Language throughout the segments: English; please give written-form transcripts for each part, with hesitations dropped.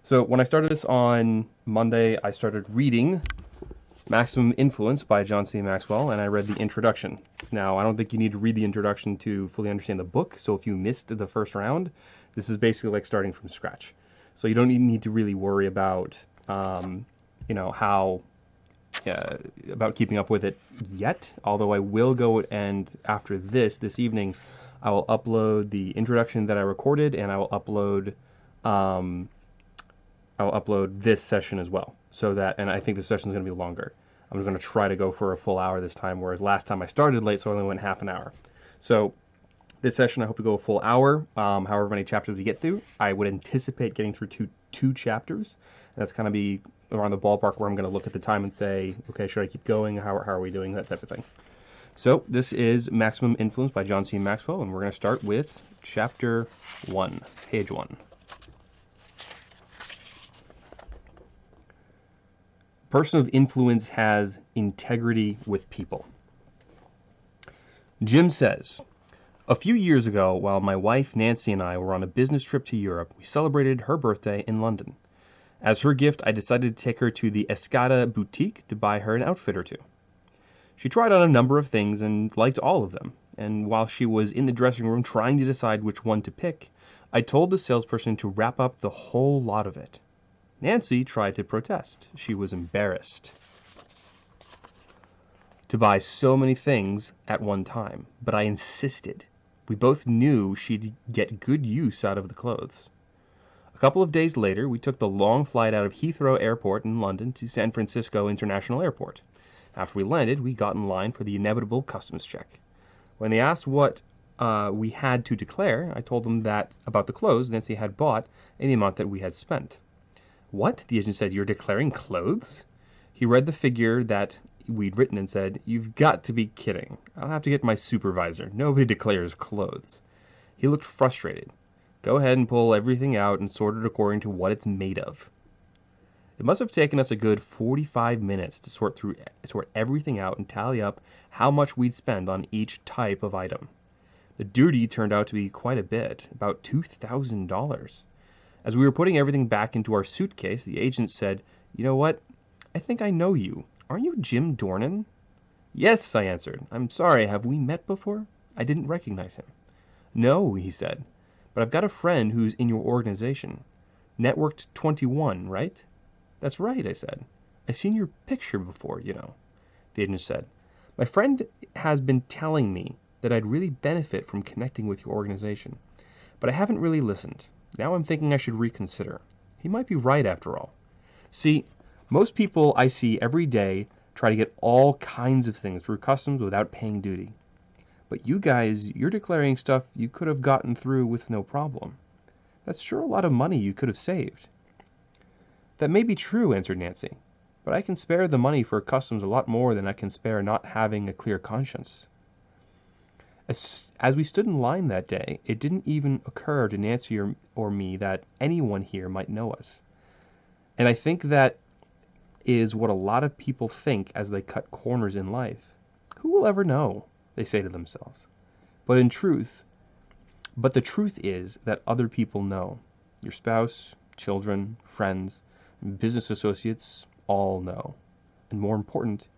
So when I started this on Monday, I started reading Maximum Influence by John C. Maxwell, and I read the introduction. Now, I don't think you need to read the introduction to fully understand the book, so if you missed the first round, this is basically like starting from scratch. So you don't need to really worry about, how about keeping up with it yet. Although I will go and after this evening, I will upload the introduction that I recorded, and um, I will upload this session as well. So that, and I think this session is going to be longer. I'm going to try to go for a full hour this time, whereas last time I started late, so I only went half an hour. So this session, I hope to go a full hour, however many chapters we get through. I would anticipate getting through two chapters. And that's kind of be around the ballpark where I'm going to look at the time and say, okay, should I keep going? How are we doing? That type of thing. So this is Maximum Influence by John C. Maxwell, and we're going to start with chapter 1, page 1. Person of influence has integrity with people. Jim says, a few years ago, while my wife Nancy and I were on a business trip to Europe, we celebrated her birthday in London. As her gift, I decided to take her to the Escada boutique to buy her an outfit or two. She tried on a number of things and liked all of them, and while she was in the dressing room trying to decide which one to pick, I told the salesperson to wrap up the whole lot of it. Nancy tried to protest. She was embarrassed to buy so many things at one time, but I insisted. We both knew she'd get good use out of the clothes. A couple of days later, we took the long flight out of Heathrow Airport in London to San Francisco International Airport. After we landed, we got in line for the inevitable customs check. When they asked what we had to declare, I told them that about the clothes Nancy had bought and the amount that we had spent. What? The agent said, you're declaring clothes? He read the figure that we'd written and said, you've got to be kidding. I'll have to get my supervisor. Nobody declares clothes. He looked frustrated. Go ahead and pull everything out and sort it according to what it's made of. It must have taken us a good 45 minutes to sort everything out and tally up how much we'd spend on each type of item. The duty turned out to be quite a bit, about $2,000. As we were putting everything back into our suitcase, the agent said, you know what? I think I know you. Aren't you Jim Dornan? Yes, I answered. I'm sorry, have we met before? I didn't recognize him. No, he said, but I've got a friend who's in your organization. Networked 21, right? That's right, I said. I've seen your picture before, you know. The agent said, my friend has been telling me that I'd really benefit from connecting with your organization, but I haven't really listened. Now I'm thinking I should reconsider. He might be right after all. See, most people I see every day try to get all kinds of things through customs without paying duty. But you guys, you're declaring stuff you could have gotten through with no problem. That's sure a lot of money you could have saved. That may be true, answered Nancy, but I can spare the money for customs a lot more than I can spare not having a clear conscience. As we stood in line that day, it didn't even occur to Nancy or me that anyone here might know us. And I think that is what a lot of people think as they cut corners in life. Who will ever know, they say to themselves. But the truth is that other people know. Your spouse, children, friends, business associates all know. And more important,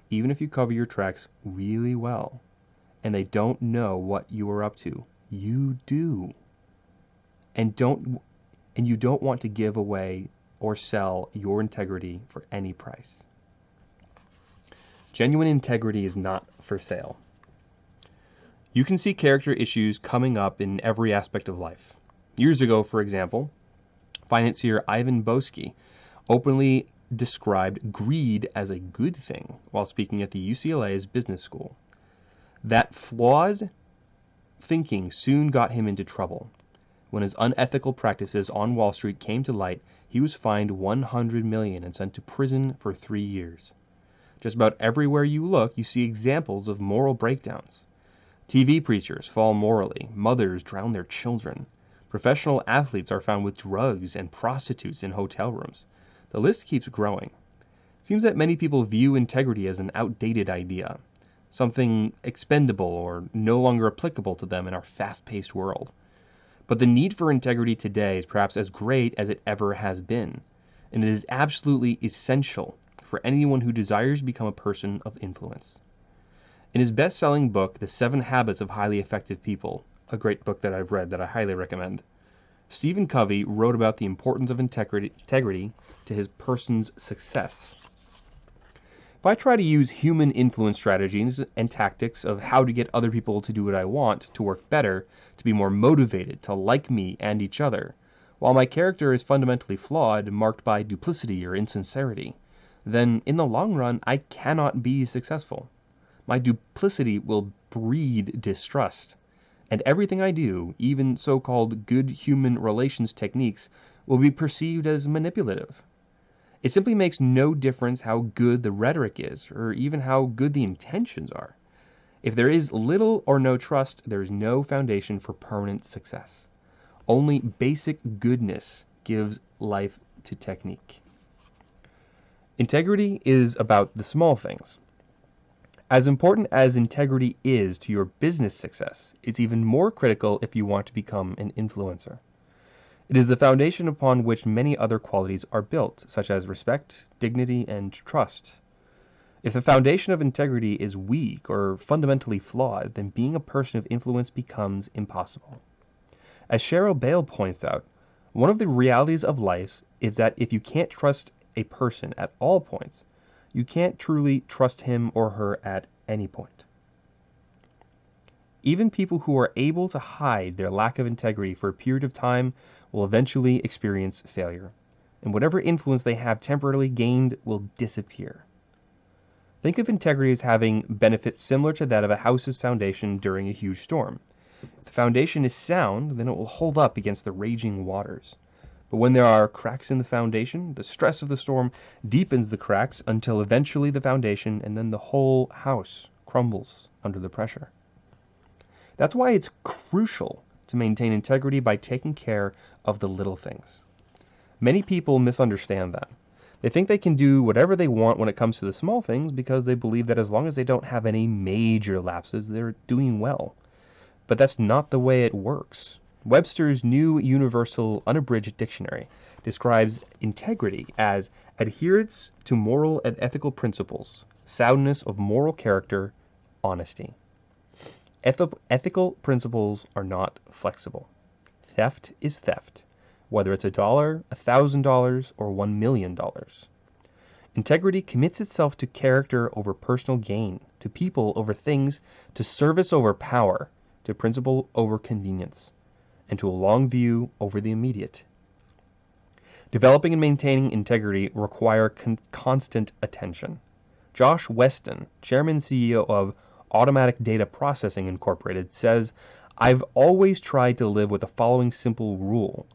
even if you cover your tracks really well, and they don't know what you are up to, you do. And you don't want to give away or sell your integrity for any price. Genuine integrity is not for sale. You can see character issues coming up in every aspect of life. Years ago, for example, financier Ivan Boesky openly described greed as a good thing while speaking at the UCLA's business school. That flawed thinking soon got him into trouble. When his unethical practices on Wall Street came to light, he was fined $100 million and sent to prison for 3 years. Just about everywhere you look, you see examples of moral breakdowns. TV preachers fall morally, mothers drown their children. Professional athletes are found with drugs and prostitutes in hotel rooms. The list keeps growing. It seems that many people view integrity as an outdated idea, something expendable or no longer applicable to them in our fast-paced world. But the need for integrity today is perhaps as great as it ever has been, and it is absolutely essential for anyone who desires to become a person of influence. In his best-selling book, The 7 Habits of Highly Effective People, a great book that I've read that I highly recommend, Stephen Covey wrote about the importance of integrity to his person's success. If I try to use human influence strategies and tactics of how to get other people to do what I want to work better, to be more motivated, to like me and each other, while my character is fundamentally flawed, marked by duplicity or insincerity, then in the long run I cannot be successful. My duplicity will breed distrust, and everything I do, even so-called good human relations techniques, will be perceived as manipulative. It simply makes no difference how good the rhetoric is, or even how good the intentions are. If there is little or no trust, there is no foundation for permanent success. Only basic goodness gives life to technique. Integrity is about the small things. As important as integrity is to your business success, it's even more critical if you want to become an influencer. It is the foundation upon which many other qualities are built, such as respect, dignity, and trust. If the foundation of integrity is weak or fundamentally flawed, then being a person of influence becomes impossible. As Cheryl Bale points out, one of the realities of life is that if you can't trust a person at all points, you can't truly trust him or her at any point. Even people who are able to hide their lack of integrity for a period of time will eventually experience failure, and whatever influence they have temporarily gained will disappear. Think of integrity as having benefits similar to that of a house's foundation during a huge storm. If the foundation is sound, then it will hold up against the raging waters. But when there are cracks in the foundation, the stress of the storm deepens the cracks until eventually the foundation and then the whole house crumbles under the pressure. That's why it's crucial to maintain integrity by taking care of the little things. Many people misunderstand that. They think they can do whatever they want when it comes to the small things because they believe that as long as they don't have any major lapses, they're doing well. But that's not the way it works. Webster's New Universal Unabridged Dictionary describes integrity as adherence to moral and ethical principles, soundness of moral character, honesty. Ethical principles are not flexible. Theft is theft, whether it's $1, $1,000, or $1 million. Integrity commits itself to character over personal gain, to people over things, to service over power, to principle over convenience, and to a long view over the immediate. Developing and maintaining integrity require constant attention. Josh Weston, Chairman and CEO of Automatic Data Processing Incorporated, says, "I've always tried to live with the following simple rule.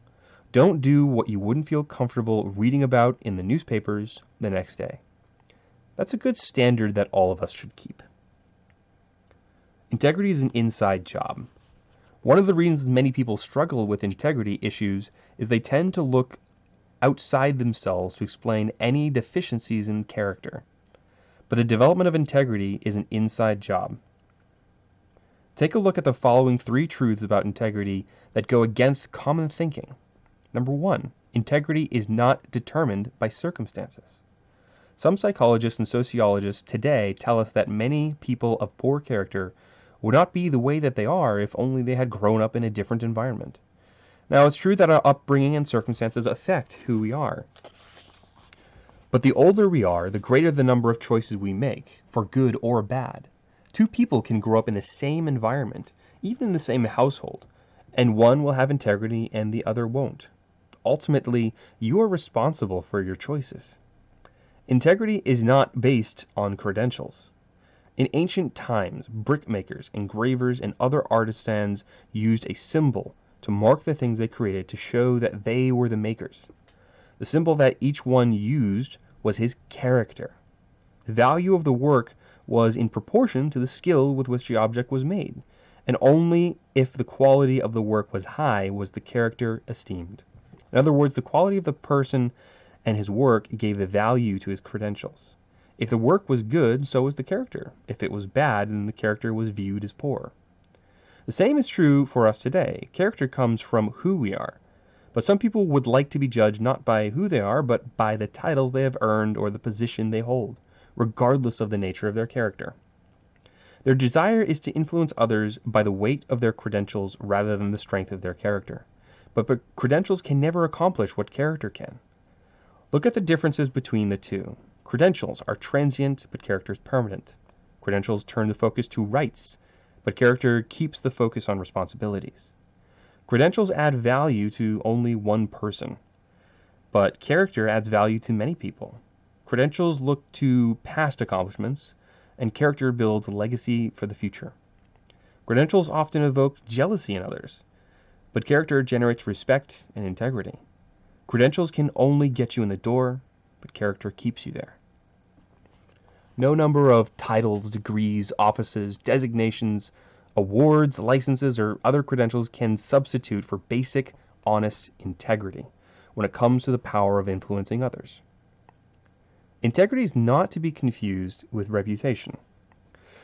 Don't do what you wouldn't feel comfortable reading about in the newspapers the next day." That's a good standard that all of us should keep. Integrity is an inside job. One of the reasons many people struggle with integrity issues is they tend to look outside themselves to explain any deficiencies in character. But the development of integrity is an inside job. Take a look at the following 3 truths about integrity that go against common thinking. Number 1, integrity is not determined by circumstances. Some psychologists and sociologists today tell us that many people of poor character would not be the way that they are if only they had grown up in a different environment. Now, it's true that our upbringing and circumstances affect who we are. But the older we are, the greater the number of choices we make, for good or bad. 2 people can grow up in the same environment, even in the same household, and one will have integrity and the other won't. Ultimately, you are responsible for your choices. Integrity is not based on credentials. In ancient times, brickmakers, engravers, and other artisans used a symbol to mark the things they created to show that they were the makers. The symbol that each one used was his character. The value of the work was in proportion to the skill with which the object was made, and only if the quality of the work was high was the character esteemed. In other words, the quality of the person and his work gave the value to his credentials. If the work was good, so was the character. If it was bad, then the character was viewed as poor. The same is true for us today. Character comes from who we are. But some people would like to be judged not by who they are, but by the titles they have earned or the position they hold, regardless of the nature of their character. Their desire is to influence others by the weight of their credentials rather than the strength of their character. But credentials can never accomplish what character can. Look at the differences between the two. Credentials are transient, but character is permanent. Credentials turn the focus to rights, but character keeps the focus on responsibilities. Credentials add value to only one person, but character adds value to many people. Credentials look to past accomplishments, and character builds a legacy for the future. Credentials often evoke jealousy in others, but character generates respect and integrity. Credentials can only get you in the door, but character keeps you there. No number of titles, degrees, offices, designations, awards, licenses, or other credentials can substitute for basic, honest integrity when it comes to the power of influencing others. Integrity is not to be confused with reputation.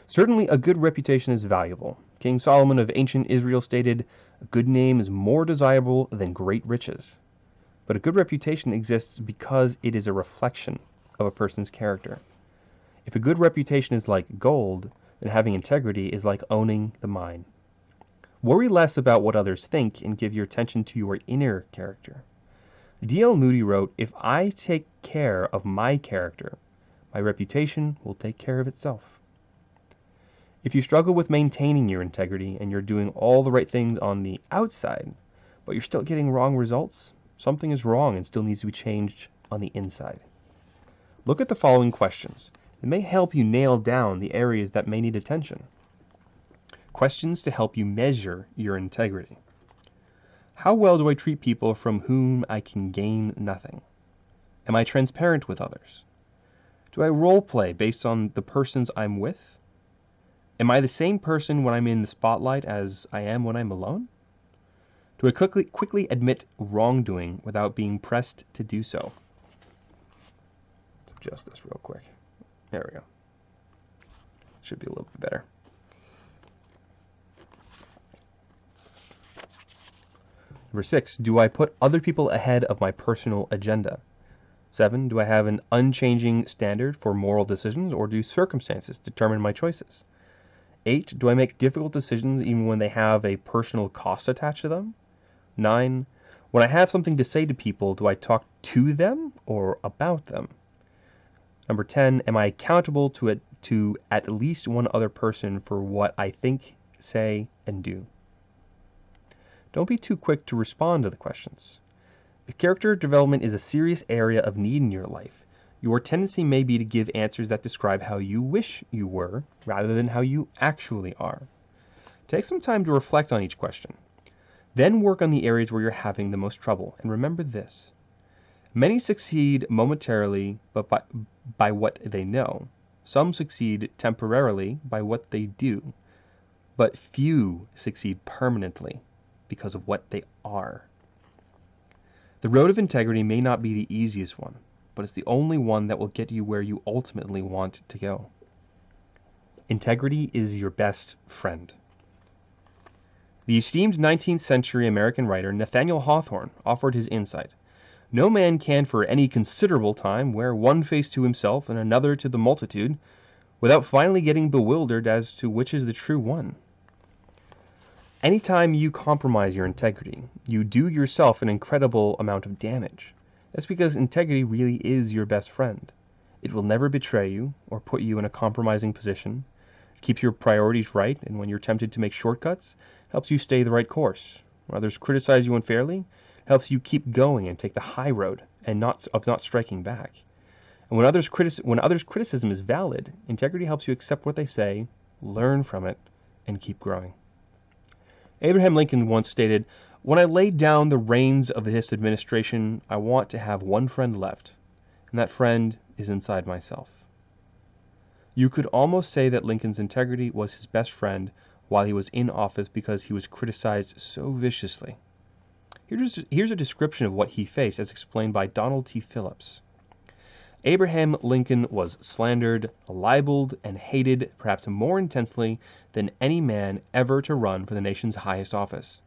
Certainly, a good reputation is valuable. King Solomon of ancient Israel stated, "A good name is more desirable than great riches." But a good reputation exists because it is a reflection of a person's character. If a good reputation is like gold, then having integrity is like owning the mine. Worry less about what others think and give your attention to your inner character. D.L. Moody wrote, "If I take care of my character, my reputation will take care of itself." If you struggle with maintaining your integrity and you're doing all the right things on the outside, but you're still getting wrong results, something is wrong and still needs to be changed on the inside. Look at the following questions. It may help you nail down the areas that may need attention. Questions to help you measure your integrity. How well do I treat people from whom I can gain nothing? Am I transparent with others? Do I role play based on the persons I'm with? Am I the same person when I'm in the spotlight as I am when I'm alone? Do I quickly admit wrongdoing without being pressed to do so? Let's adjust this real quick. There we go. Should be a little bit better. Number 6, do I put other people ahead of my personal agenda? 7, do I have an unchanging standard for moral decisions, or do circumstances determine my choices? 8, do I make difficult decisions even when they have a personal cost attached to them? 9, when I have something to say to people, do I talk to them or about them? Number 10, am I accountable to at least one other person for what I think, say, and do? Don't be too quick to respond to the questions. If character development is a serious area of need in your life, your tendency may be to give answers that describe how you wish you were rather than how you actually are. Take some time to reflect on each question. Then work on the areas where you're having the most trouble, and remember this. Many succeed momentarily by what they know. Some succeed temporarily by what they do. But few succeed permanently because of what they are. The road of integrity may not be the easiest one, but it's the only one that will get you where you ultimately want to go. Integrity is your best friend. The esteemed 19th century American writer Nathaniel Hawthorne offered his insight. No man can for any considerable time wear one face to himself and another to the multitude without finally getting bewildered as to which is the true one. Anytime you compromise your integrity, you do yourself an incredible amount of damage. That's because integrity really is your best friend. It will never betray you or put you in a compromising position. It keeps your priorities right, and when you're tempted to make shortcuts, helps you stay the right course. When others criticize you unfairly, helps you keep going and take the high road and not striking back. And when others' criticism is valid, integrity helps you accept what they say, learn from it, and keep growing. Abraham Lincoln once stated, "When I lay down the reins of this administration, I want to have one friend left, and that friend is inside myself." You could almost say that Lincoln's integrity was his best friend while he was in office because he was criticized so viciously. Here's a description of what he faced as explained by Donald T. Phillips. Abraham Lincoln was slandered, libeled, and hated perhaps more intensely than any man ever to run for the nation's highest office.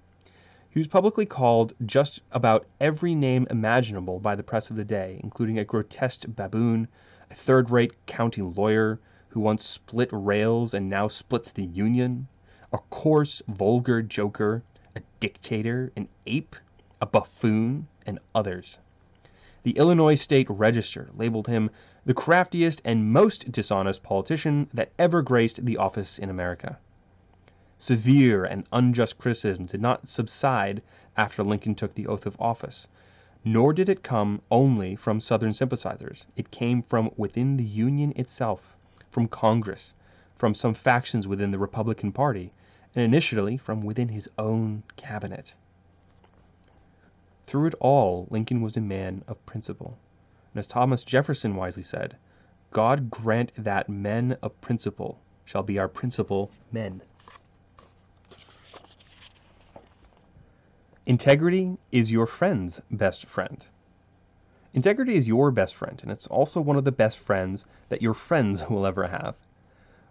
He was publicly called just about every name imaginable by the press of the day, including a grotesque baboon, a third-rate county lawyer who once split rails and now splits the Union, a coarse, vulgar joker, a dictator, an ape, a buffoon, and others. The Illinois State Register labeled him the craftiest and most dishonest politician that ever graced the office in America. Severe and unjust criticism did not subside after Lincoln took the oath of office, nor did it come only from Southern sympathizers. It came from within the Union itself, from Congress, from some factions within the Republican Party, and initially from within his own cabinet. Through it all, Lincoln was a man of principle. And as Thomas Jefferson wisely said, God grant that men of principle shall be our principal men. Integrity is your friend's best friend. Integrity is your best friend, and it's also one of the best friends that your friends will ever have.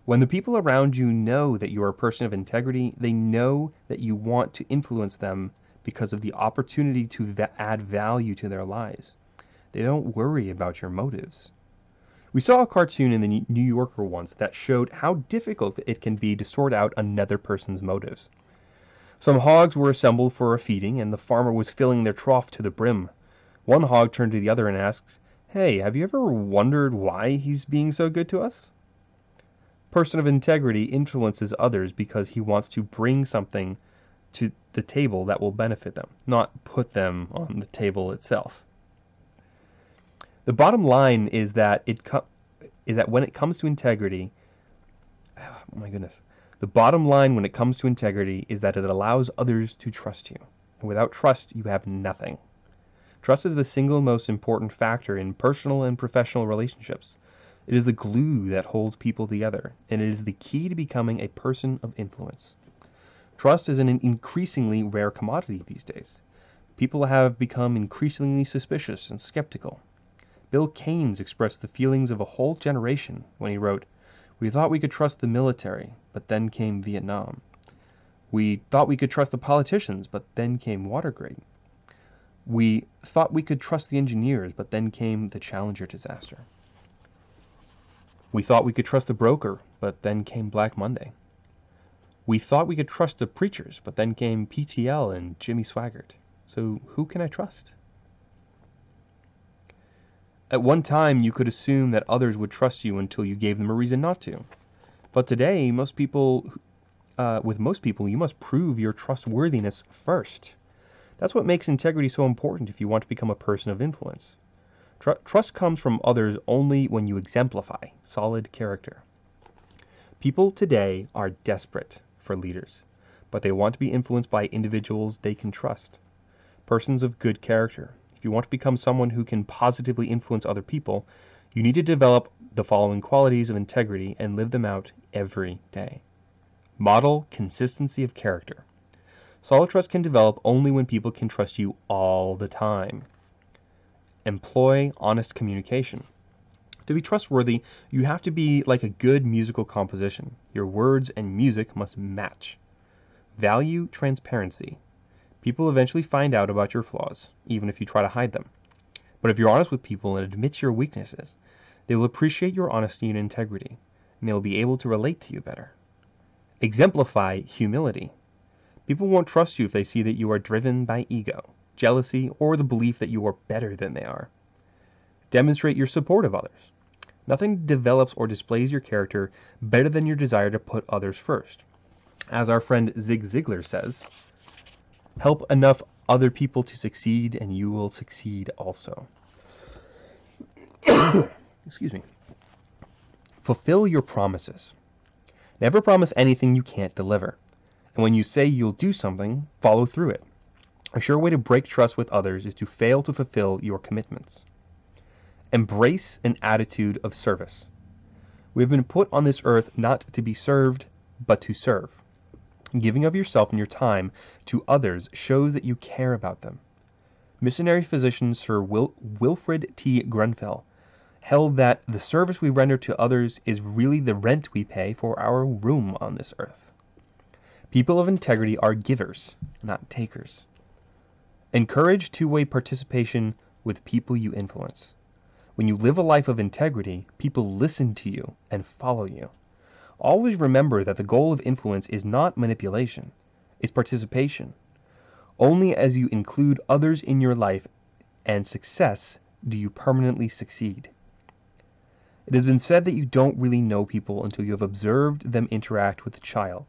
When the people around you know that you are a person of integrity, they know that you want to influence them because of the opportunity to add value to their lives. They don't worry about your motives. We saw a cartoon in the New Yorker once that showed how difficult it can be to sort out another person's motives. Some hogs were assembled for a feeding, and the farmer was filling their trough to the brim. One hog turned to the other and asked, "Hey, have you ever wondered why he's being so good to us?" Person of integrity influences others because he wants to bring something to the table that will benefit them, not put them on the table itself. The bottom line is that when it comes to integrity, oh my goodness. The bottom line when it comes to integrity is that it allows others to trust you. And without trust, you have nothing. Trust is the single most important factor in personal and professional relationships. It is the glue that holds people together, and it is the key to becoming a person of influence. Trust is an increasingly rare commodity these days. People have become increasingly suspicious and skeptical. Bill Keynes expressed the feelings of a whole generation when he wrote, "We thought we could trust the military, but then came Vietnam. We thought we could trust the politicians, but then came Watergate. We thought we could trust the engineers, but then came the Challenger disaster. We thought we could trust the broker, but then came Black Monday. We thought we could trust the preachers, but then came PTL and Jimmy Swaggart. So who can I trust?" At one time, you could assume that others would trust you until you gave them a reason not to. But today, with most people, you must prove your trustworthiness first. That's what makes integrity so important if you want to become a person of influence. Trust comes from others only when you exemplify solid character. People today are desperate for leaders, but they want to be influenced by individuals they can trust. Persons of good character. If you want to become someone who can positively influence other people, you need to develop the following qualities of integrity and live them out every day. Model consistency of character. Solid trust can develop only when people can trust you all the time. Employ honest communication. To be trustworthy, you have to be like a good musical composition. Your words and music must match. Value transparency. People eventually find out about your flaws, even if you try to hide them. But if you're honest with people and admit your weaknesses, they will appreciate your honesty and integrity, and they will be able to relate to you better. Exemplify humility. People won't trust you if they see that you are driven by ego, jealousy, or the belief that you are better than they are. Demonstrate your support of others. Nothing develops or displays your character better than your desire to put others first. As our friend Zig Ziglar says, help enough other people to succeed and you will succeed also. Excuse me. Fulfill your promises. Never promise anything you can't deliver. And when you say you'll do something, follow through it. A sure way to break trust with others is to fail to fulfill your commitments. Embrace an attitude of service. We have been put on this earth not to be served, but to serve. Giving of yourself and your time to others shows that you care about them. Missionary physician Sir Wilfrid T. Grenfell held that the service we render to others is really the rent we pay for our room on this earth. People of integrity are givers, not takers. Encourage two-way participation with people you influence. When you live a life of integrity, people listen to you and follow you. Always remember that the goal of influence is not manipulation, it's participation. Only as you include others in your life and success do you permanently succeed. It has been said that you don't really know people until you have observed them interact with a child.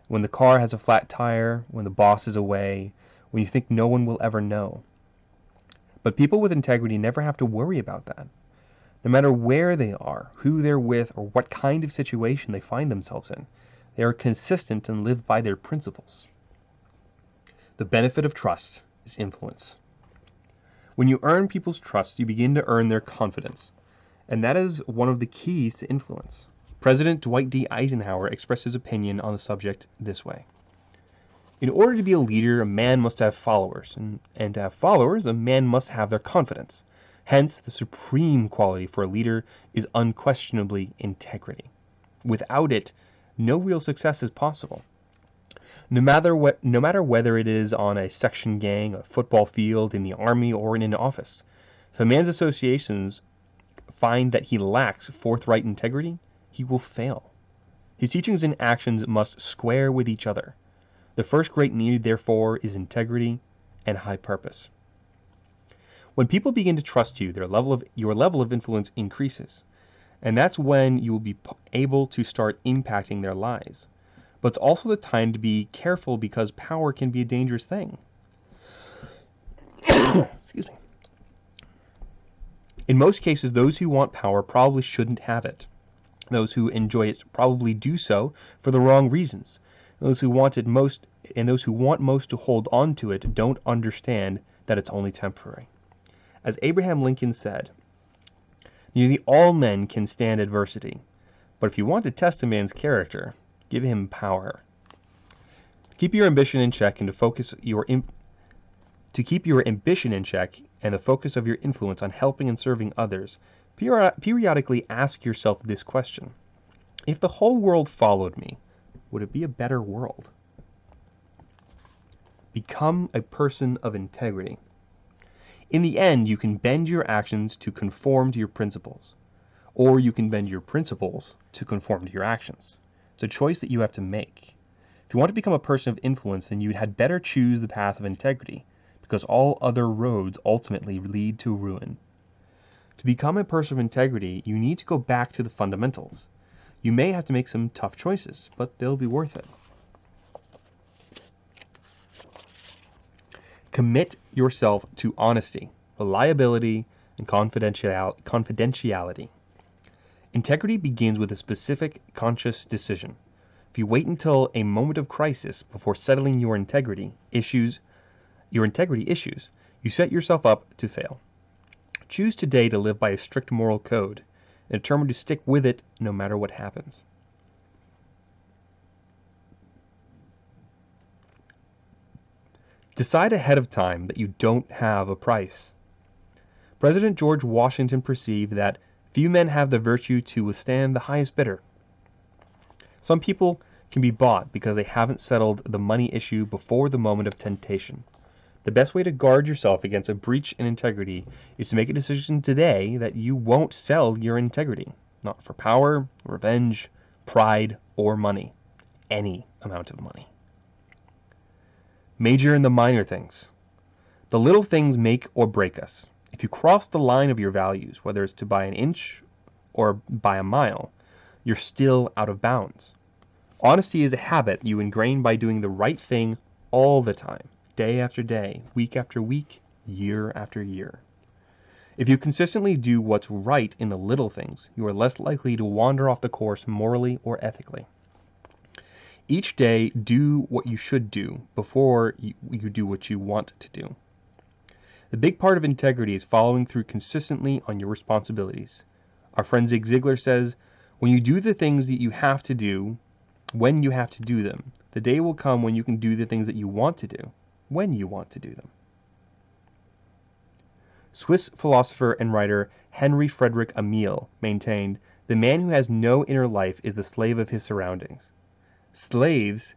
When the car has a flat tire, when the boss is away, when you think no one will ever know. But people with integrity never have to worry about that. No matter where they are, who they're with, or what kind of situation they find themselves in, they are consistent and live by their principles. The benefit of trust is influence. When you earn people's trust, you begin to earn their confidence. And that is one of the keys to influence. President Dwight D. Eisenhower expressed his opinion on the subject this way. In order to be a leader, a man must have followers. And to have followers, a man must have their confidence. Hence, the supreme quality for a leader is unquestionably integrity. Without it, no real success is possible. No matter whether it is on a section gang, a football field, in the army, or in an office, if a man's associations find that he lacks forthright integrity, he will fail. His teachings and actions must square with each other. The first great need, therefore, is integrity and high purpose. When people begin to trust you, your level of influence increases. And that's when you will be able to start impacting their lives. But it's also the time to be careful because power can be a dangerous thing. Excuse me. In most cases, those who want power probably shouldn't have it. Those who enjoy it probably do so for the wrong reasons. Those who want it most and those who want most to hold on to it don't understand that it's only temporary. As Abraham Lincoln said, nearly all men can stand adversity, but if you want to test a man's character, give him power. Keep your ambition in check and to keep your ambition in check and the focus of your influence on helping and serving others, periodically ask yourself this question. If the whole world followed me, would it be a better world? Become a person of integrity. In the end, you can bend your actions to conform to your principles, or you can bend your principles to conform to your actions. It's a choice that you have to make. If you want to become a person of influence, then you had better choose the path of integrity, because all other roads ultimately lead to ruin. To become a person of integrity, you need to go back to the fundamentals. You may have to make some tough choices, but they'll be worth it. Commit yourself to honesty, reliability, and confidentiality. Integrity begins with a specific, conscious decision. If you wait until a moment of crisis before settling your integrity issues, you set yourself up to fail. Choose today to live by a strict moral code and determine to stick with it no matter what happens. Decide ahead of time that you don't have a price. President George Washington perceived that few men have the virtue to withstand the highest bidder. Some people can be bought because they haven't settled the money issue before the moment of temptation. The best way to guard yourself against a breach in integrity is to make a decision today that you won't sell your integrity, not for power, revenge, pride, or money. Any amount of money. Major in the minor things. The little things make or break us. If you cross the line of your values, whether it's to by an inch or by a mile, you're still out of bounds. Honesty is a habit you ingrain by doing the right thing all the time, day after day, week after week, year after year. If you consistently do what's right in the little things, you are less likely to wander off the course morally or ethically. Each day, do what you should do before you do what you want to do. The big part of integrity is following through consistently on your responsibilities. Our friend Zig Ziglar says, when you do the things that you have to do, when you have to do them, the day will come when you can do the things that you want to do, when you want to do them. Swiss philosopher and writer Henry Frederick Amiel maintained, "The man who has no inner life is the slave of his surroundings." Slaves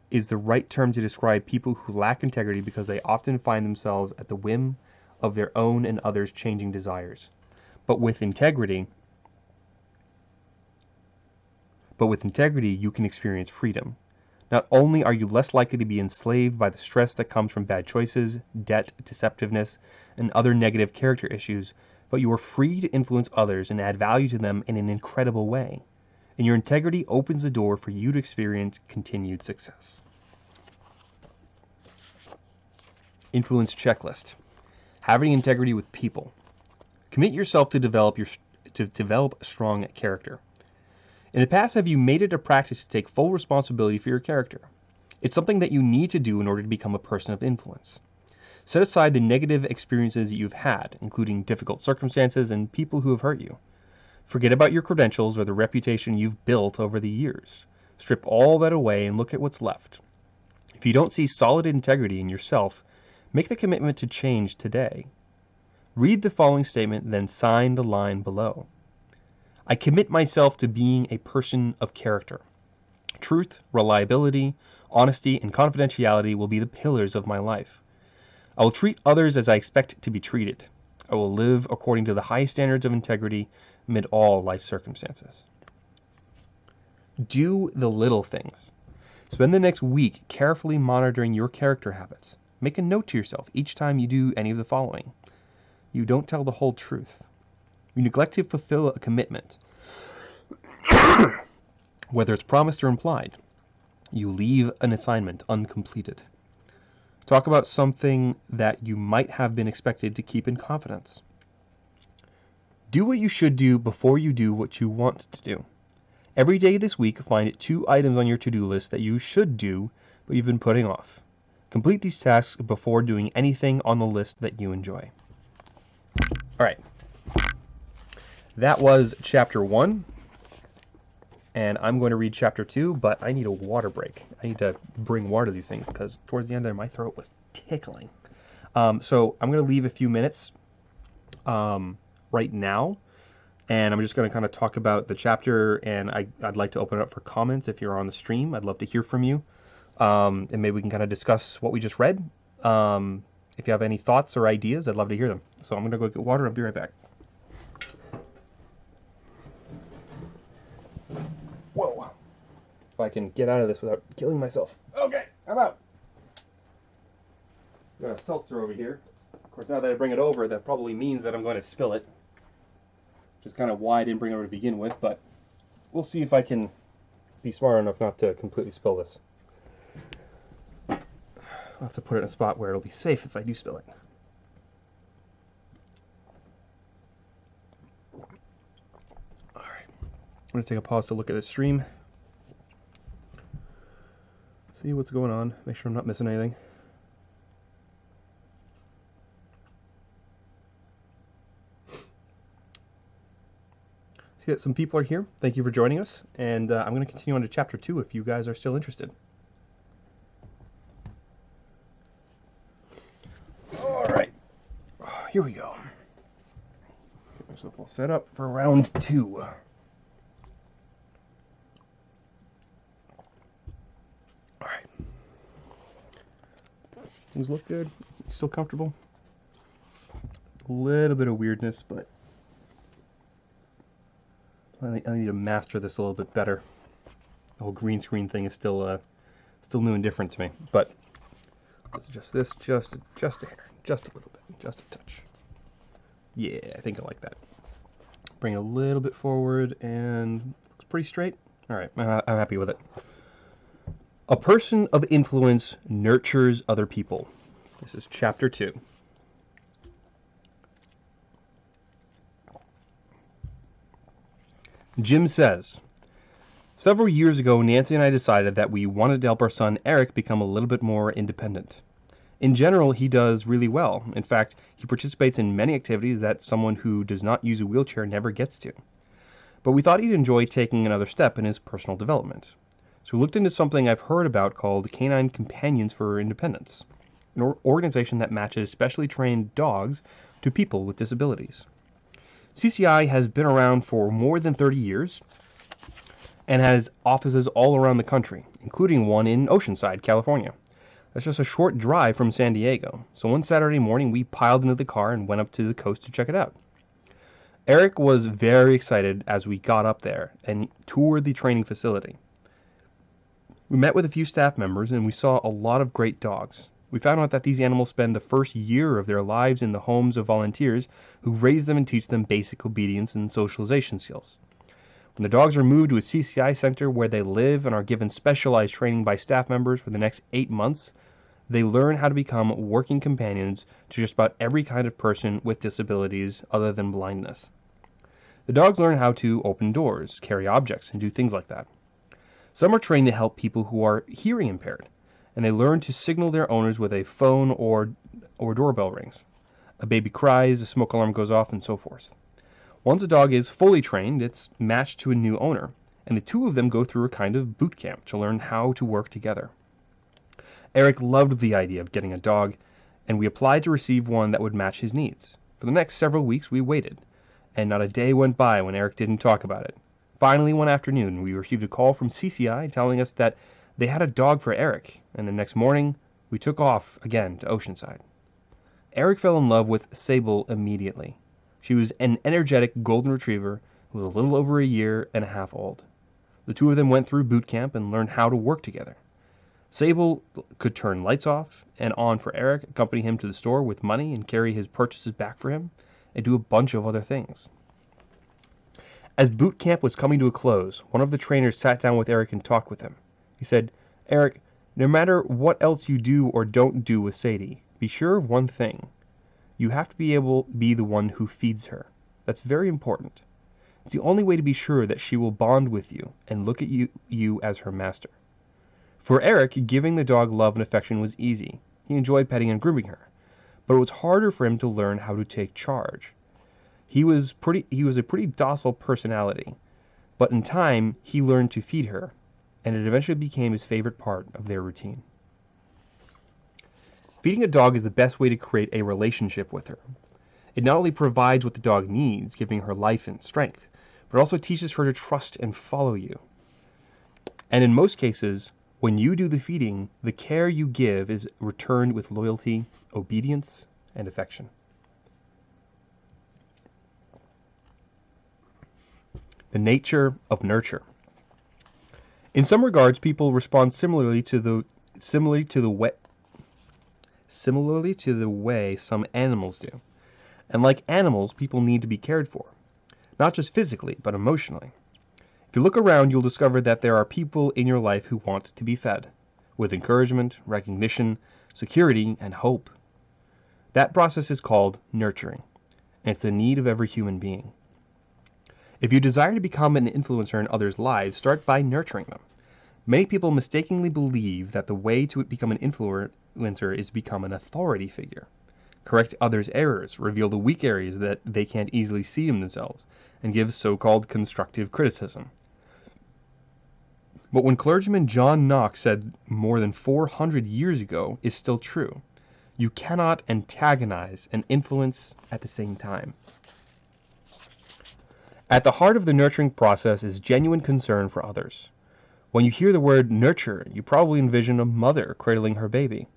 is the right term to describe people who lack integrity because they often find themselves at the whim of their own and others' changing desires. But with integrity, you can experience freedom. Not only are you less likely to be enslaved by the stress that comes from bad choices, debt, deceptiveness, and other negative character issues, but you are free to influence others and add value to them in an incredible way. And your integrity opens the door for you to experience continued success. Influence checklist. Having integrity with people. Commit yourself to develop strong character. In the past, have you made it a practice to take full responsibility for your character? It's something that you need to do in order to become a person of influence. Set aside the negative experiences that you've had, including difficult circumstances and people who have hurt you. Forget about your credentials or the reputation you've built over the years. Strip all that away and look at what's left. If you don't see solid integrity in yourself, make the commitment to change today. Read the following statement, then sign the line below. I commit myself to being a person of character. Truth, reliability, honesty, and confidentiality will be the pillars of my life. I will treat others as I expect to be treated. I will live according to the highest standards of integrity amid all life circumstances. Do the little things. Spend the next week carefully monitoring your character habits. Make a note to yourself each time you do any of the following. You don't tell the whole truth. You neglect to fulfill a commitment, whether it's promised or implied. You leave an assignment uncompleted. Talk about something that you might have been expected to keep in confidence. Do what you should do before you do what you want to do. Every day this week, find 2 items on your to-do list that you should do, but you've been putting off. Complete these tasks before doing anything on the list that you enjoy. All right. That was chapter 1, and I'm going to read chapter 2, but I need a water break. I need to bring water to these things because towards the end there my throat was tickling. So I'm going to leave a few minutes right now, and I'm just going to kind of talk about the chapter, and I'd like to open it up for comments if you're on the stream. I'd love to hear from you, and maybe we can kind of discuss what we just read. If you have any thoughts or ideas, I'd love to hear them. So I'm going to go get water, and I'll be right back. Whoa. If I can get out of this without killing myself. Okay, I'm out. Got a seltzer over here. Of course, now that I bring it over, that probably means that I'm going to spill it. Which is kind of why I didn't bring it over to begin with, but we'll see if I can be smart enough not to completely spill this. I'll have to put it in a spot where it'll be safe if I do spill it. I'm going to take a pause to look at the stream, see what's going on, make sure I'm not missing anything. See that some people are here. Thank you for joining us, and I'm going to continue on to chapter 2 if you guys are still interested. All right, here we go. Get myself all set up for round 2. Things look good. Still comfortable. A little bit of weirdness, but I need to master this a little bit better. The whole green screen thing is still new and different to me. But let's adjust this just a hair, just a little bit, just a touch. Yeah, I think I like that. Bring it a little bit forward, and looks pretty straight. All right, I'm happy with it. A person of influence nurtures other people. This is chapter 2. Jim says, several years ago, Nancy and I decided that we wanted to help our son Eric become a little bit more independent. In general, he does really well. In fact, he participates in many activities that someone who does not use a wheelchair never gets to. But we thought he'd enjoy taking another step in his personal development. So we looked into something I've heard about called Canine Companions for Independence. an organization that matches specially trained dogs to people with disabilities. CCI has been around for more than 30 years and has offices all around the country, including one in Oceanside, California. That's just a short drive from San Diego. So one Saturday morning, we piled into the car and went up to the coast to check it out. Eric was very excited as we got up there and toured the training facility. We met with a few staff members and we saw a lot of great dogs. We found out that these animals spend the first year of their lives in the homes of volunteers who raise them and teach them basic obedience and socialization skills. When the dogs are moved to a CCI center where they live and are given specialized training by staff members for the next 8 months, they learn how to become working companions to just about every kind of person with disabilities other than blindness. The dogs learn how to open doors, carry objects, and do things like that. Some are trained to help people who are hearing impaired, and they learn to signal their owners with a phone or doorbell rings. A baby cries, a smoke alarm goes off, and so forth. Once a dog is fully trained, it's matched to a new owner, and the two of them go through a kind of boot camp to learn how to work together. Eric loved the idea of getting a dog, and we applied to receive one that would match his needs. For the next several weeks we waited, and not a day went by when Eric didn't talk about it. Finally, one afternoon, we received a call from CCI telling us that they had a dog for Eric, and the next morning, we took off again to Oceanside. Eric fell in love with Sable immediately. She was an energetic golden retriever who was a little over a year and a half old. The two of them went through boot camp and learned how to work together. Sable could turn lights off and on for Eric, accompany him to the store with money and carry his purchases back for him, and do a bunch of other things. As boot camp was coming to a close, one of the trainers sat down with Eric and talked with him. He said, "Eric, no matter what else you do or don't do with Sadie, be sure of one thing. You have to be able to be the one who feeds her. That's very important. It's the only way to be sure that she will bond with you and look at you as her master." For Eric, giving the dog love and affection was easy. He enjoyed petting and grooming her. But it was harder for him to learn how to take charge. He was a pretty docile personality, but in time he learned to feed her, and it eventually became his favorite part of their routine. Feeding a dog is the best way to create a relationship with her. It not only provides what the dog needs, giving her life and strength, but also teaches her to trust and follow you. And in most cases, when you do the feeding, the care you give is returned with loyalty, obedience, and affection. The nature of nurture. In some regards, people respond similarly to the way some animals do. And like animals, people need to be cared for, not just physically, but emotionally. If you look around, you'll discover that there are people in your life who want to be fed, with encouragement, recognition, security, and hope. That process is called nurturing, and it's the need of every human being. If you desire to become an influencer in others' lives, start by nurturing them. Many people mistakenly believe that the way to become an influencer is to become an authority figure. Correct others' errors, reveal the weak areas that they can't easily see in themselves, and give so-called constructive criticism. But when clergyman John Knox said more than 400 years ago is still true, you cannot antagonize and influence at the same time. At the heart of the nurturing process is genuine concern for others. When you hear the word nurture, you probably envision a mother cradling her baby.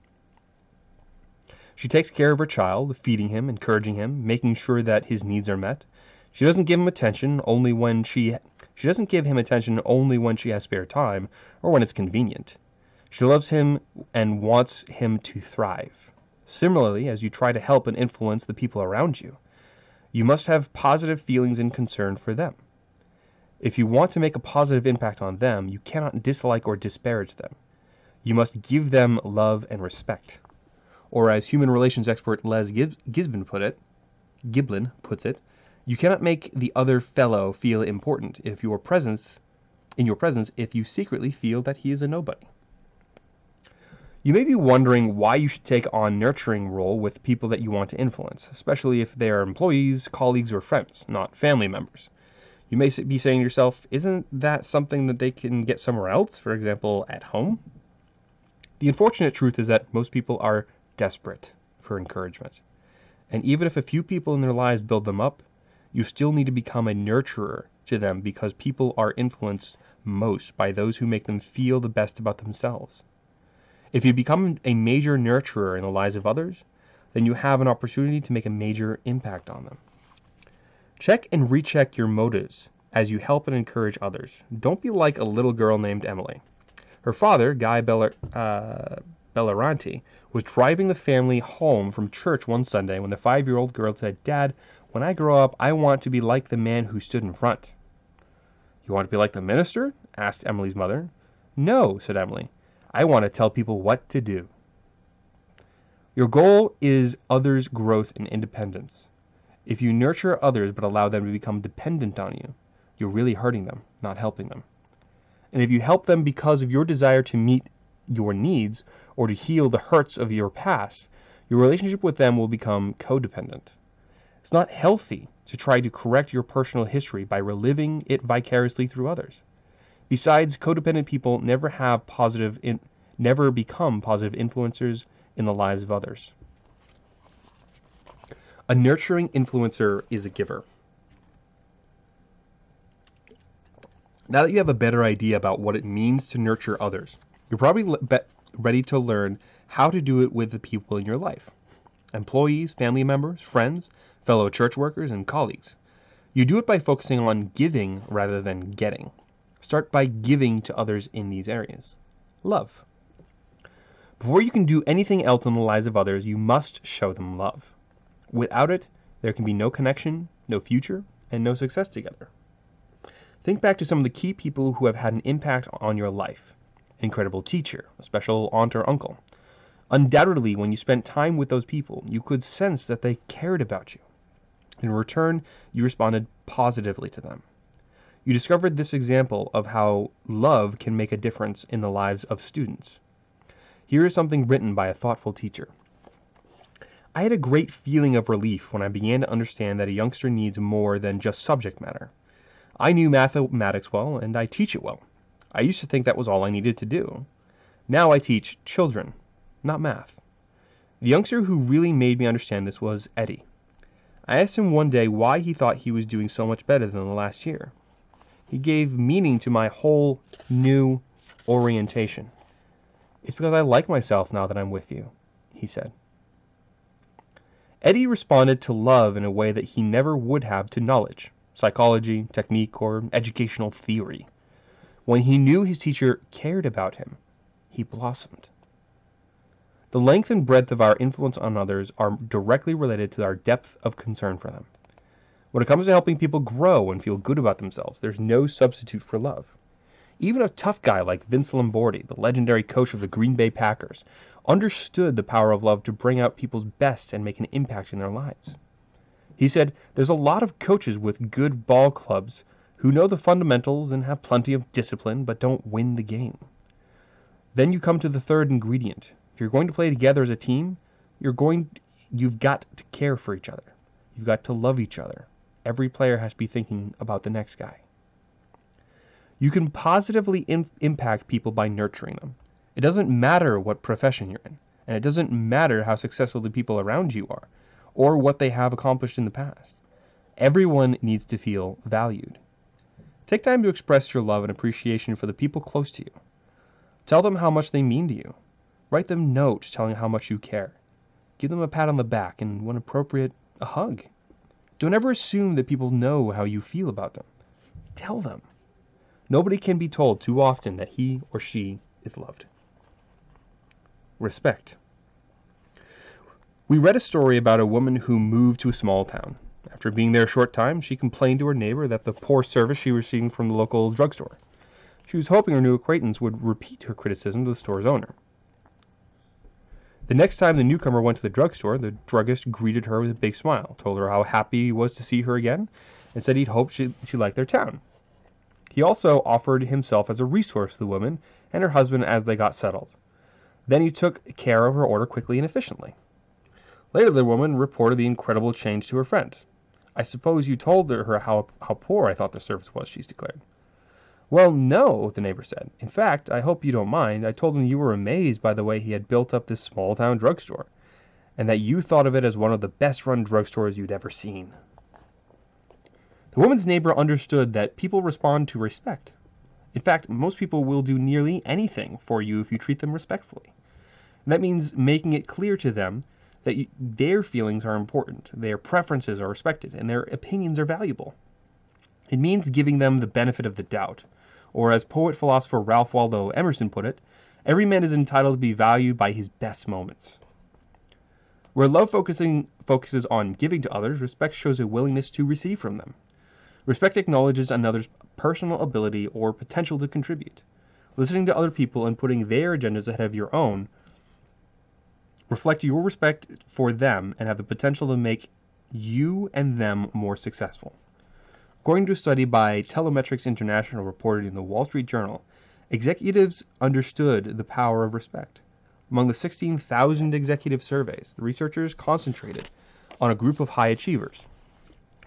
She takes care of her child, feeding him, encouraging him, making sure that his needs are met. She doesn't give him attention only when she has spare time or when it's convenient. She loves him and wants him to thrive. Similarly, as you try to help and influence the people around you, you must have positive feelings and concern for them. If you want to make a positive impact on them, you cannot dislike or disparage them. You must give them love and respect. Or as human relations expert Les Giblin puts it, you cannot make the other fellow feel important in your presence if you secretly feel that he is a nobody. You may be wondering why you should take on nurturing role with people that you want to influence, especially if they are employees, colleagues, or friends, not family members. You may be saying to yourself, isn't that something that they can get somewhere else, for example, at home? The unfortunate truth is that most people are desperate for encouragement. And even if a few people in their lives build them up, you still need to become a nurturer to them, because people are influenced most by those who make them feel the best about themselves. If you become a major nurturer in the lives of others, then you have an opportunity to make a major impact on them. Check and recheck your motives as you help and encourage others. Don't be like a little girl named Emily. Her father, Guy Belleranti, was driving the family home from church one Sunday when the 5-year-old girl said, "Dad, when I grow up, I want to be like the man who stood in front." "You want to be like the minister?" asked Emily's mother. "No," said Emily. "I want to tell people what to do." Your goal is others' growth and independence. If you nurture others but allow them to become dependent on you, you're really hurting them, not helping them. And if you help them because of your desire to meet your needs or to heal the hurts of your past, your relationship with them will become codependent. It's not healthy to try to correct your personal history by reliving it vicariously through others. Besides, codependent people never become positive influencers in the lives of others. A nurturing influencer is a giver. Now that you have a better idea about what it means to nurture others, you're probably ready to learn how to do it with the people in your life. Employees, family members, friends, fellow church workers, and colleagues. You do it by focusing on giving rather than getting. Start by giving to others in these areas. Love. Before you can do anything else in the lives of others, you must show them love. Without it, there can be no connection, no future, and no success together. Think back to some of the key people who have had an impact on your life. An incredible teacher, a special aunt or uncle. Undoubtedly, when you spent time with those people, you could sense that they cared about you. In return, you responded positively to them. You discovered this example of how love can make a difference in the lives of students. Here is something written by a thoughtful teacher. "I had a great feeling of relief when I began to understand that a youngster needs more than just subject matter. I knew mathematics well, and I teach it well. I used to think that was all I needed to do. Now I teach children, not math." The youngster who really made me understand this was Eddie. I asked him one day why he thought he was doing so much better than the last year. He gave meaning to my whole new orientation. "It's because I like myself now that I'm with you," he said. Eddie responded to love in a way that he never would have to knowledge, psychology, technique, or educational theory. When he knew his teacher cared about him, he blossomed. The length and breadth of our influence on others are directly related to our depth of concern for them. When it comes to helping people grow and feel good about themselves, there's no substitute for love. Even a tough guy like Vince Lombardi, the legendary coach of the Green Bay Packers, understood the power of love to bring out people's best and make an impact in their lives. He said, "There's a lot of coaches with good ball clubs who know the fundamentals and have plenty of discipline, but don't win the game." Then you come to the third ingredient. If you're going to play together as a team, you've got to care for each other. You've got to love each other. Every player has to be thinking about the next guy. You can positively impact people by nurturing them. It doesn't matter what profession you're in, and it doesn't matter how successful the people around you are, or what they have accomplished in the past. Everyone needs to feel valued. Take time to express your love and appreciation for the people close to you. Tell them how much they mean to you. Write them notes telling how much you care. Give them a pat on the back and, when appropriate, a hug. Don't ever assume that people know how you feel about them. Tell them. Nobody can be told too often that he or she is loved. Respect. We read a story about a woman who moved to a small town. After being there a short time, she complained to her neighbor that the poor service she was receiving from the local drugstore. She was hoping her new acquaintance would repeat her criticism to the store's owner. The next time the newcomer went to the drugstore, the druggist greeted her with a big smile, told her how happy he was to see her again, and said he'd hoped she liked their town. He also offered himself as a resource to the woman and her husband as they got settled. Then he took care of her order quickly and efficiently. Later, the woman reported the incredible change to her friend. "I suppose you told her how poor I thought the service was," she declared. "Well, no," the neighbor said. "In fact, I hope you don't mind, I told him you were amazed by the way he had built up this small-town drugstore. and that you thought of it as one of the best run drugstores you'd ever seen. The woman's neighbor understood that people respond to respect. In fact, most people will do nearly anything for you if you treat them respectfully. And that means making it clear to them that their feelings are important, their preferences are respected, and their opinions are valuable. It means giving them the benefit of the doubt, or as poet-philosopher Ralph Waldo Emerson put it, every man is entitled to be valued by his best moments. Where love focuses on giving to others, respect shows a willingness to receive from them. Respect acknowledges another's personal ability or potential to contribute. Listening to other people and putting their agendas ahead of your own reflect your respect for them and have the potential to make you and them more successful. According to a study by Telemetrics International reported in the Wall Street Journal, executives understood the power of respect. Among the 16,000 executive surveys, the researchers concentrated on a group of high achievers.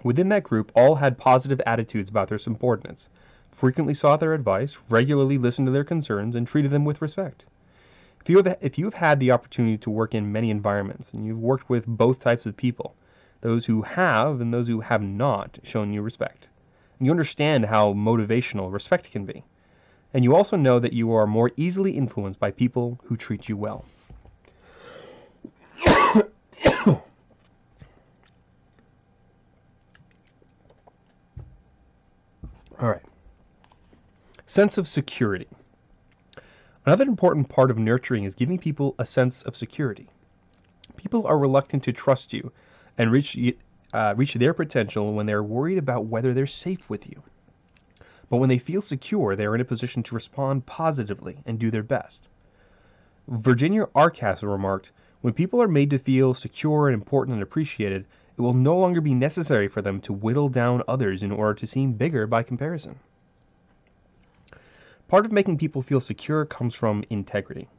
Within that group, all had positive attitudes about their subordinates, frequently sought their advice, regularly listened to their concerns, and treated them with respect. If you have had the opportunity to work in many environments, and you've worked with both types of people, those who have and those who have not shown you respect, and you understand how motivational respect can be, and you also know that you are more easily influenced by people who treat you well. All right. Sense of security. Another important part of nurturing is giving people a sense of security. People are reluctant to trust you and reach their potential when they're worried about whether they're safe with you. But when they feel secure, they are in a position to respond positively and do their best. Virginia Arcastle remarked, "When people are made to feel secure and important and appreciated, it will no longer be necessary for them to whittle down others in order to seem bigger by comparison." Part of making people feel secure comes from integrity,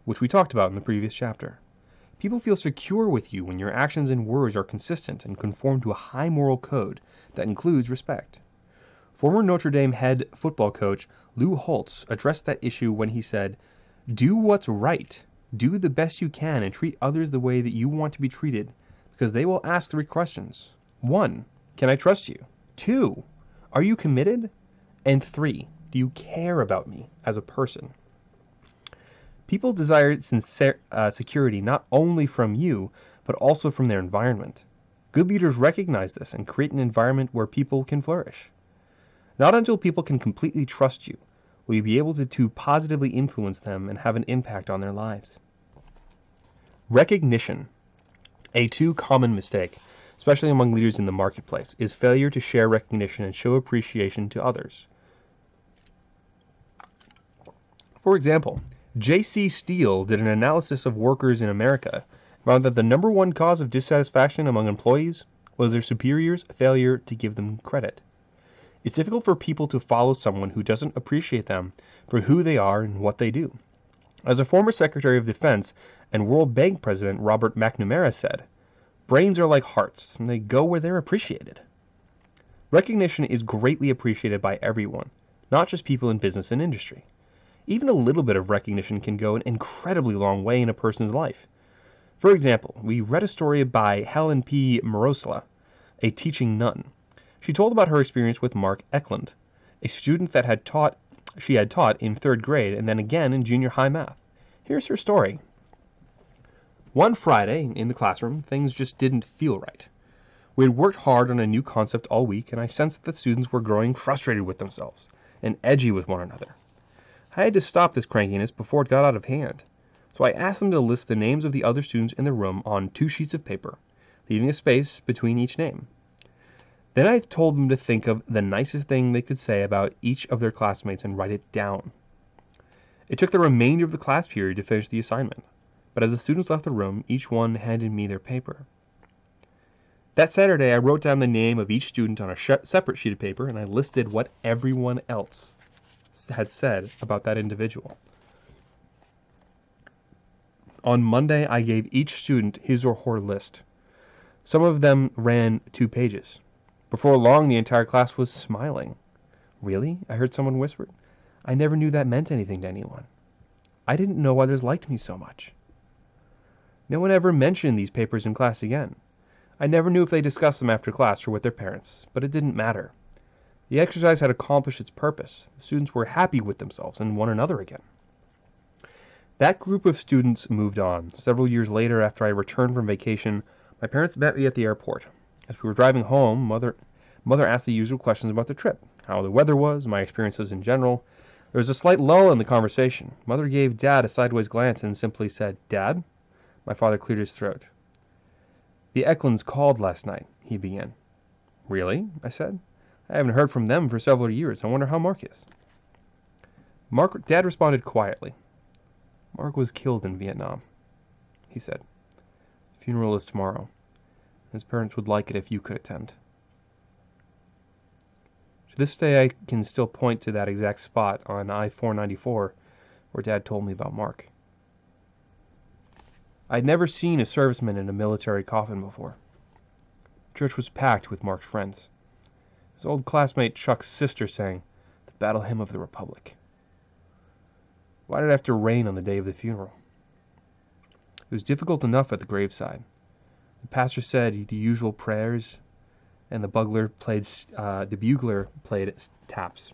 which we talked about in the previous chapter. People feel secure with you when your actions and words are consistent and conform to a high moral code that includes respect. Former Notre Dame head football coach Lou Holtz addressed that issue when he said, "Do what's right, do the best you can, and treat others the way that you want to be treated, because they will ask 3 questions. 1, can I trust you? 2, are you committed? And 3, do you care about me as a person?" People desire security not only from you, but also from their environment. Good leaders recognize this and create an environment where people can flourish. Not until people can completely trust you will you be able to positively influence them and have an impact on their lives. Recognition. A too common mistake, especially among leaders in the marketplace, is failure to share recognition and show appreciation to others. For example, J.C. Steele did an analysis of workers in America and found that the number one cause of dissatisfaction among employees was their superiors' failure to give them credit. It's difficult for people to follow someone who doesn't appreciate them for who they are and what they do. As a former Secretary of Defense and World Bank President Robert McNamara said, "Brains are like hearts, and they go where they're appreciated." Recognition is greatly appreciated by everyone, not just people in business and industry. Even a little bit of recognition can go an incredibly long way in a person's life. For example, we read a story by Helen P. Morosla, a teaching nun. She told about her experience with Mark Eklund, a student that she had taught in 3rd grade and then again in junior high math. Here's her story. One Friday in the classroom, things just didn't feel right. We had worked hard on a new concept all week, and I sensed that students were growing frustrated with themselves and edgy with one another. I had to stop this crankiness before it got out of hand, so I asked them to list the names of the other students in the room on 2 sheets of paper, leaving a space between each name. Then I told them to think of the nicest thing they could say about each of their classmates and write it down. It took the remainder of the class period to finish the assignment, but as the students left the room, each one handed me their paper. That Saturday, I wrote down the name of each student on a separate sheet of paper, and I listed what everyone else had said about that individual. On Monday, I gave each student his or her list. Some of them ran 2 pages. Before long, the entire class was smiling. "Really?" I heard someone whisper. "I never knew that meant anything to anyone. I didn't know others liked me so much." No one ever mentioned these papers in class again. I never knew if they discussed them after class or with their parents, but it didn't matter. The exercise had accomplished its purpose. The students were happy with themselves and one another again. That group of students moved on. Several years later, after I returned from vacation, my parents met me at the airport. As we were driving home, Mother asked the usual questions about the trip, how the weather was, my experiences in general. There was a slight lull in the conversation. Mother gave Dad a sideways glance and simply said, "Dad?" My father cleared his throat. "The Eklunds called last night," he began. "Really?" I said. "I haven't heard from them for several years. I wonder how Mark is." Dad responded quietly. "Mark was killed in Vietnam," he said. "The funeral is tomorrow. His parents would like it if you could attend." To this day, I can still point to that exact spot on I-494 where Dad told me about Mark. I'd never seen a serviceman in a military coffin before. Church was packed with Mark's friends. His old classmate Chuck's sister sang the Battle Hymn of the Republic. Why did it have to rain on the day of the funeral? It was difficult enough at the graveside. The pastor said the usual prayers, and the bugler played taps.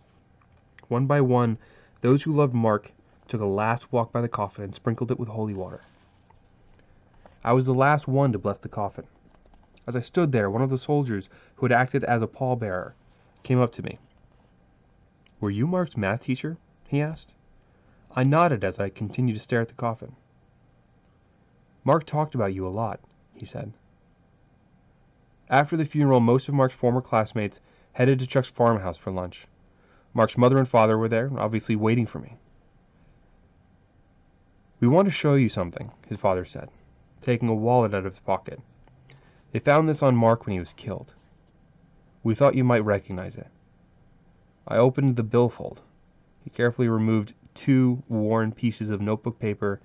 One by one, those who loved Mark took a last walk by the coffin and sprinkled it with holy water. I was the last one to bless the coffin. As I stood there, one of the soldiers who had acted as a pallbearer came up to me. "Were you Mark's math teacher?" he asked. I nodded as I continued to stare at the coffin. "Mark talked about you a lot," he said. After the funeral, most of Mark's former classmates headed to Chuck's farmhouse for lunch. Mark's mother and father were there, obviously waiting for me. "We want to show you something," his father said, taking a wallet out of his pocket. "They found this on Mark when he was killed. We thought you might recognize it." I opened the billfold. He carefully removed 2 worn pieces of notebook paper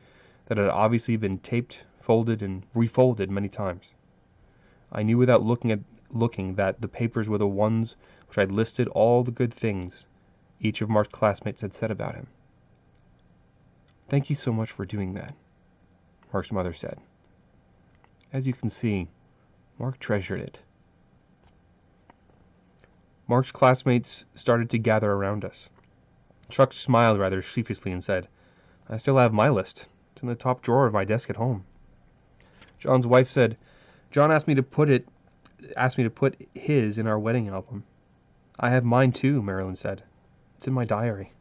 that had obviously been taped, folded, and refolded many times. I knew without looking that the papers were the ones which had listed all the good things each of Mark's classmates had said about him. "Thank you so much for doing that," Mark's mother said. As you can see, Mark treasured it. Mark's classmates started to gather around us. Chuck smiled rather sheepishly and said, "I still have my list. It's in the top drawer of my desk at home." John's wife said, "John asked me to put his in our wedding album." "I have mine too," Marilyn said. "It's in my diary."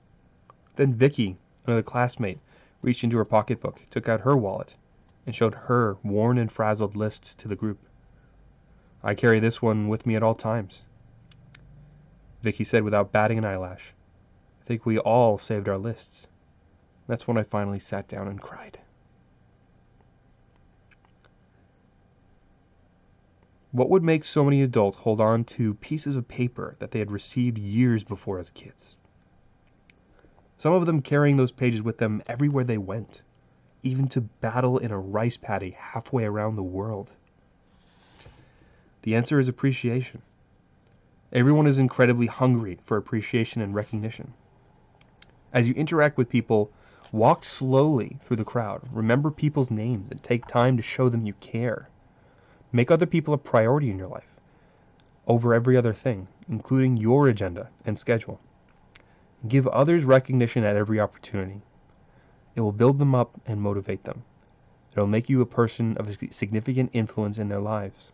Then Vicky, another classmate, reached into her pocketbook, took out her wallet, and showed her worn and frazzled list to the group. "I carry this one with me at all times," Vicky said without batting an eyelash. "I think we all saved our lists." That's when I finally sat down and cried. What would make so many adults hold on to pieces of paper that they had received years before as kids? Some of them carrying those pages with them everywhere they went, even to battle in a rice paddy halfway around the world. The answer is appreciation. Everyone is incredibly hungry for appreciation and recognition. As you interact with people, walk slowly through the crowd, remember people's names, and take time to show them you care. Make other people a priority in your life, over every other thing, including your agenda and schedule. Give others recognition at every opportunity. It will build them up and motivate them. It will make you a person of significant influence in their lives.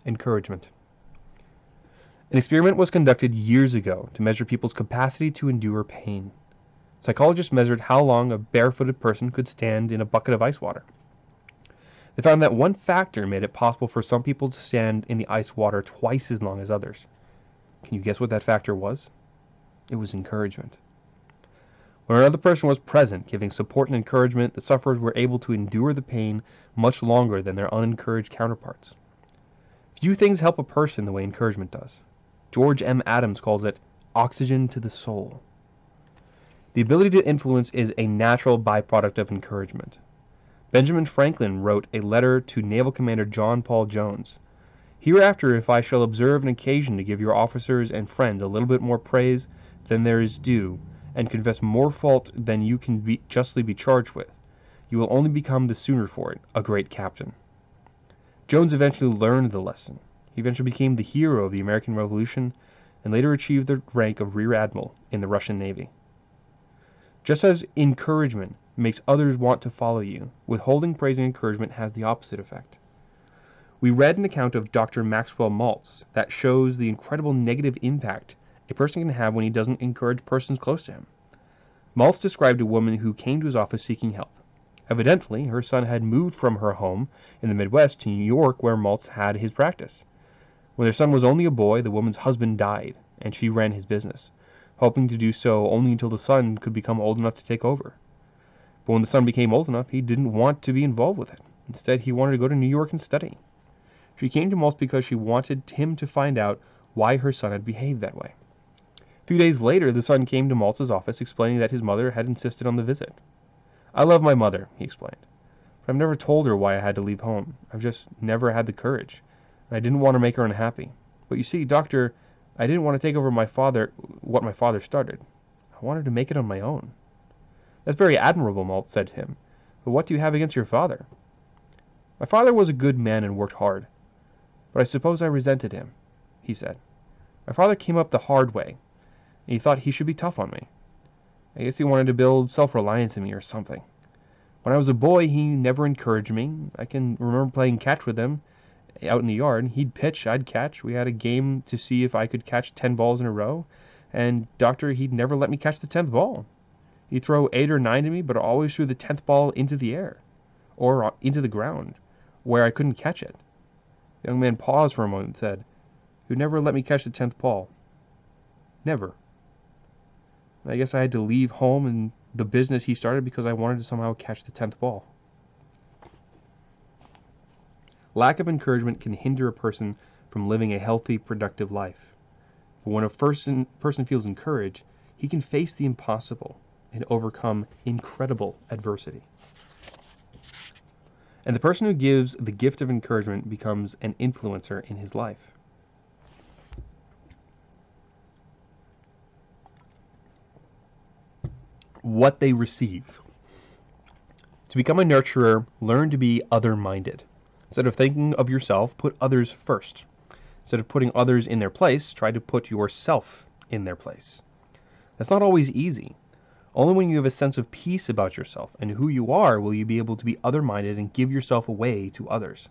Encouragement. An experiment was conducted years ago to measure people's capacity to endure pain. Psychologists measured how long a barefooted person could stand in a bucket of ice water. They found that one factor made it possible for some people to stand in the ice water twice as long as others. Can you guess what that factor was? It was encouragement. When another person was present, giving support and encouragement, the sufferers were able to endure the pain much longer than their unencouraged counterparts. Few things help a person the way encouragement does. George M. Adams calls it oxygen to the soul. The ability to influence is a natural byproduct of encouragement. Benjamin Franklin wrote a letter to Naval Commander John Paul Jones. "Hereafter, if I shall observe an occasion to give your officers and friends a little bit more praise than there is due, and confess more fault than you can justly be charged with, You will only become the sooner for it, a great captain. Jones eventually learned the lesson. He eventually became the hero of the American Revolution and later achieved the rank of Rear Admiral in the Russian Navy. Just as encouragement makes others want to follow you, withholding praise and encouragement has the opposite effect. We read an account of Dr. Maxwell Maltz that shows the incredible negative impact a person can have when he doesn't encourage persons close to him. Maltz described a woman who came to his office seeking help. Evidently, her son had moved from her home in the Midwest to New York, where Maltz had his practice. When their son was only a boy, the woman's husband died, and she ran his business, hoping to do so only until the son could become old enough to take over. But when the son became old enough, he didn't want to be involved with it. Instead, he wanted to go to New York and study. She came to Maltz because she wanted him to find out why her son had behaved that way. A few days later, the son came to Maltz's office explaining that his mother had insisted on the visit. "I love my mother," he explained, "but I've never told her why I had to leave home. I've just never had the courage, and I didn't want to make her unhappy. But you see, doctor, I didn't want to take over what my father started. I wanted to make it on my own." "That's very admirable," Maltz said to him, "but what do you have against your father?" "My father was a good man and worked hard, but I suppose I resented him," he said. "My father came up the hard way, and he thought he should be tough on me. I guess he wanted to build self-reliance in me or something. When I was a boy, he never encouraged me. I can remember playing catch with him out in the yard. He'd pitch, I'd catch. We had a game to see if I could catch 10 balls in a row, and doctor, he'd never let me catch the 10th ball. He'd throw 8 or 9 to me, but always threw the 10th ball into the air, or into the ground, where I couldn't catch it." The young man paused for a moment and said, "He would never let me catch the 10th ball. Never. I guess I had to leave home and the business he started because I wanted to somehow catch the 10th ball." Lack of encouragement can hinder a person from living a healthy, productive life. But when a person feels encouraged, he can face the impossible and overcome incredible adversity. And the person who gives the gift of encouragement becomes an influencer in his life. What they receive. To become a nurturer, learn to be other-minded. Instead of thinking of yourself, put others first. Instead of putting others in their place, try to put yourself in their place. That's not always easy. Only when you have a sense of peace about yourself and who you are will you be able to be other-minded and give yourself away to others.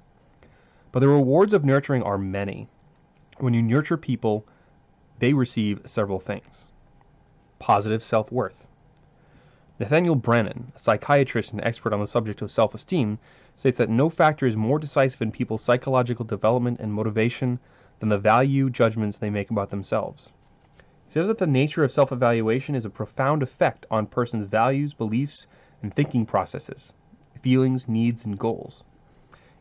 But the rewards of nurturing are many. When you nurture people, they receive several things. Positive self-worth. Nathaniel Brennan, a psychiatrist and expert on the subject of self-esteem, states that no factor is more decisive in people's psychological development and motivation than the value judgments they make about themselves. He says that the nature of self-evaluation is a profound effect on persons' values, beliefs, and thinking processes, feelings, needs, and goals.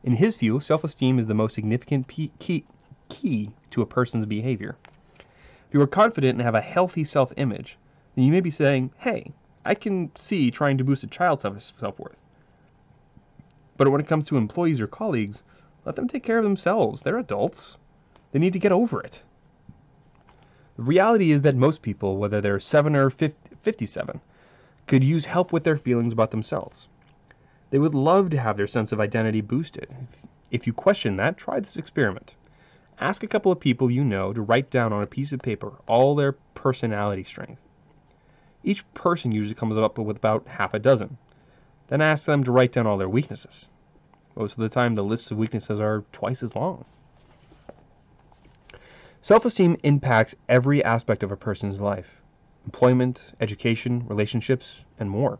In his view, self-esteem is the most significant key to a person's behavior. If you are confident and have a healthy self-image, then you may be saying, "Hey, I can see trying to boost a child's self-worth. But when it comes to employees or colleagues, let them take care of themselves. They're adults. They need to get over it." The reality is that most people, whether they're 7 or 57, could use help with their feelings about themselves. They would love to have their sense of identity boosted. If you question that, try this experiment. Ask a couple of people you know to write down on a piece of paper all their personality strength. Each person usually comes up with about half a dozen. Then ask them to write down all their weaknesses. Most of the time, the lists of weaknesses are twice as long. Self-esteem impacts every aspect of a person's life: employment, education, relationships, and more.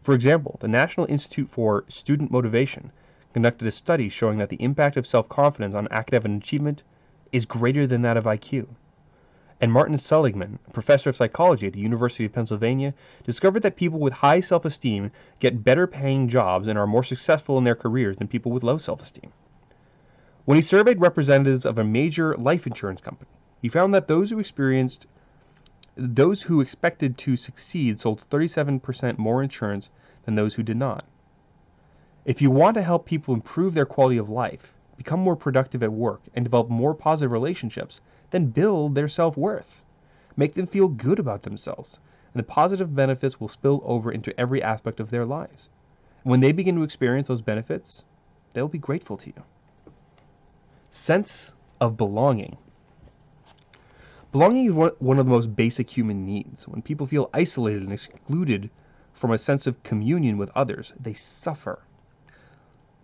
For example, the National Institute for Student Motivation conducted a study showing that the impact of self-confidence on academic achievement is greater than that of IQ. And Martin Seligman, a professor of psychology at the University of Pennsylvania, discovered that people with high self-esteem get better paying jobs and are more successful in their careers than people with low self-esteem. When he surveyed representatives of a major life insurance company, he found that those who expected to succeed sold 37% more insurance than those who did not. If you want to help people improve their quality of life, become more productive at work, and develop more positive relationships, then build their self-worth. Make them feel good about themselves, and the positive benefits will spill over into every aspect of their lives. When they begin to experience those benefits, they'll be grateful to you. Sense of belonging. Belonging is one of the most basic human needs. When people feel isolated and excluded from a sense of communion with others, they suffer.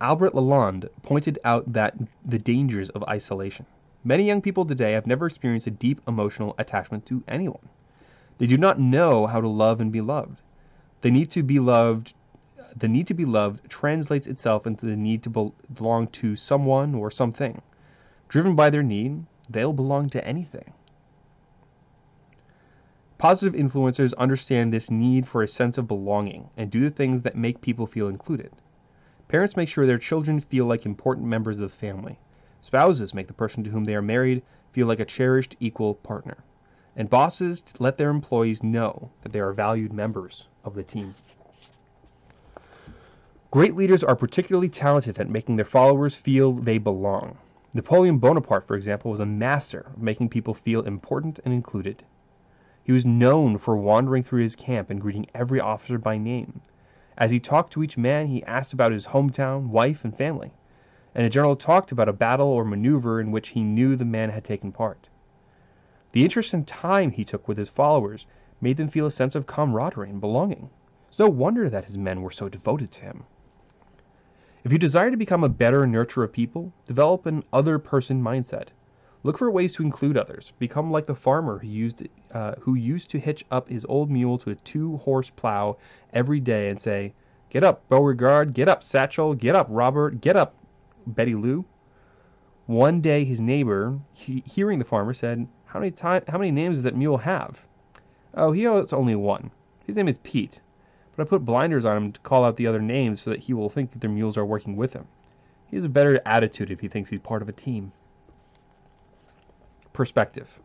Albert Lalonde pointed out that the dangers of isolation. Many young people today have never experienced a deep emotional attachment to anyone. They do not know how to love and be loved. The need to be loved translates itself into the need to belong to someone or something. Driven by their need, they'll belong to anything. Positive influencers understand this need for a sense of belonging and do the things that make people feel included. Parents make sure their children feel like important members of the family. Spouses make the person to whom they are married feel like a cherished equal partner. And bosses let their employees know that they are valued members of the team. Great leaders are particularly talented at making their followers feel they belong. Napoleon Bonaparte, for example, was a master of making people feel important and included. He was known for wandering through his camp and greeting every officer by name. As he talked to each man, he asked about his hometown, wife, and family. And a general talked about a battle or maneuver in which he knew the man had taken part. The interest and time he took with his followers made them feel a sense of camaraderie and belonging. It's no wonder that his men were so devoted to him. If you desire to become a better nurturer of people, develop an other person mindset. Look for ways to include others. Become like the farmer who used to hitch up his old mule to a 2-horse plow every day and say, "Get up, Beauregard, get up, Satchel, get up, Robert, get up, Betty Lou." One day his neighbor, hearing the farmer, said, how many names does that mule have?" "Oh, he has only one. His name is Pete. But I put blinders on him to call out the other names so that he will think that their mules are working with him. He has a better attitude if he thinks he's part of a team." Perspective.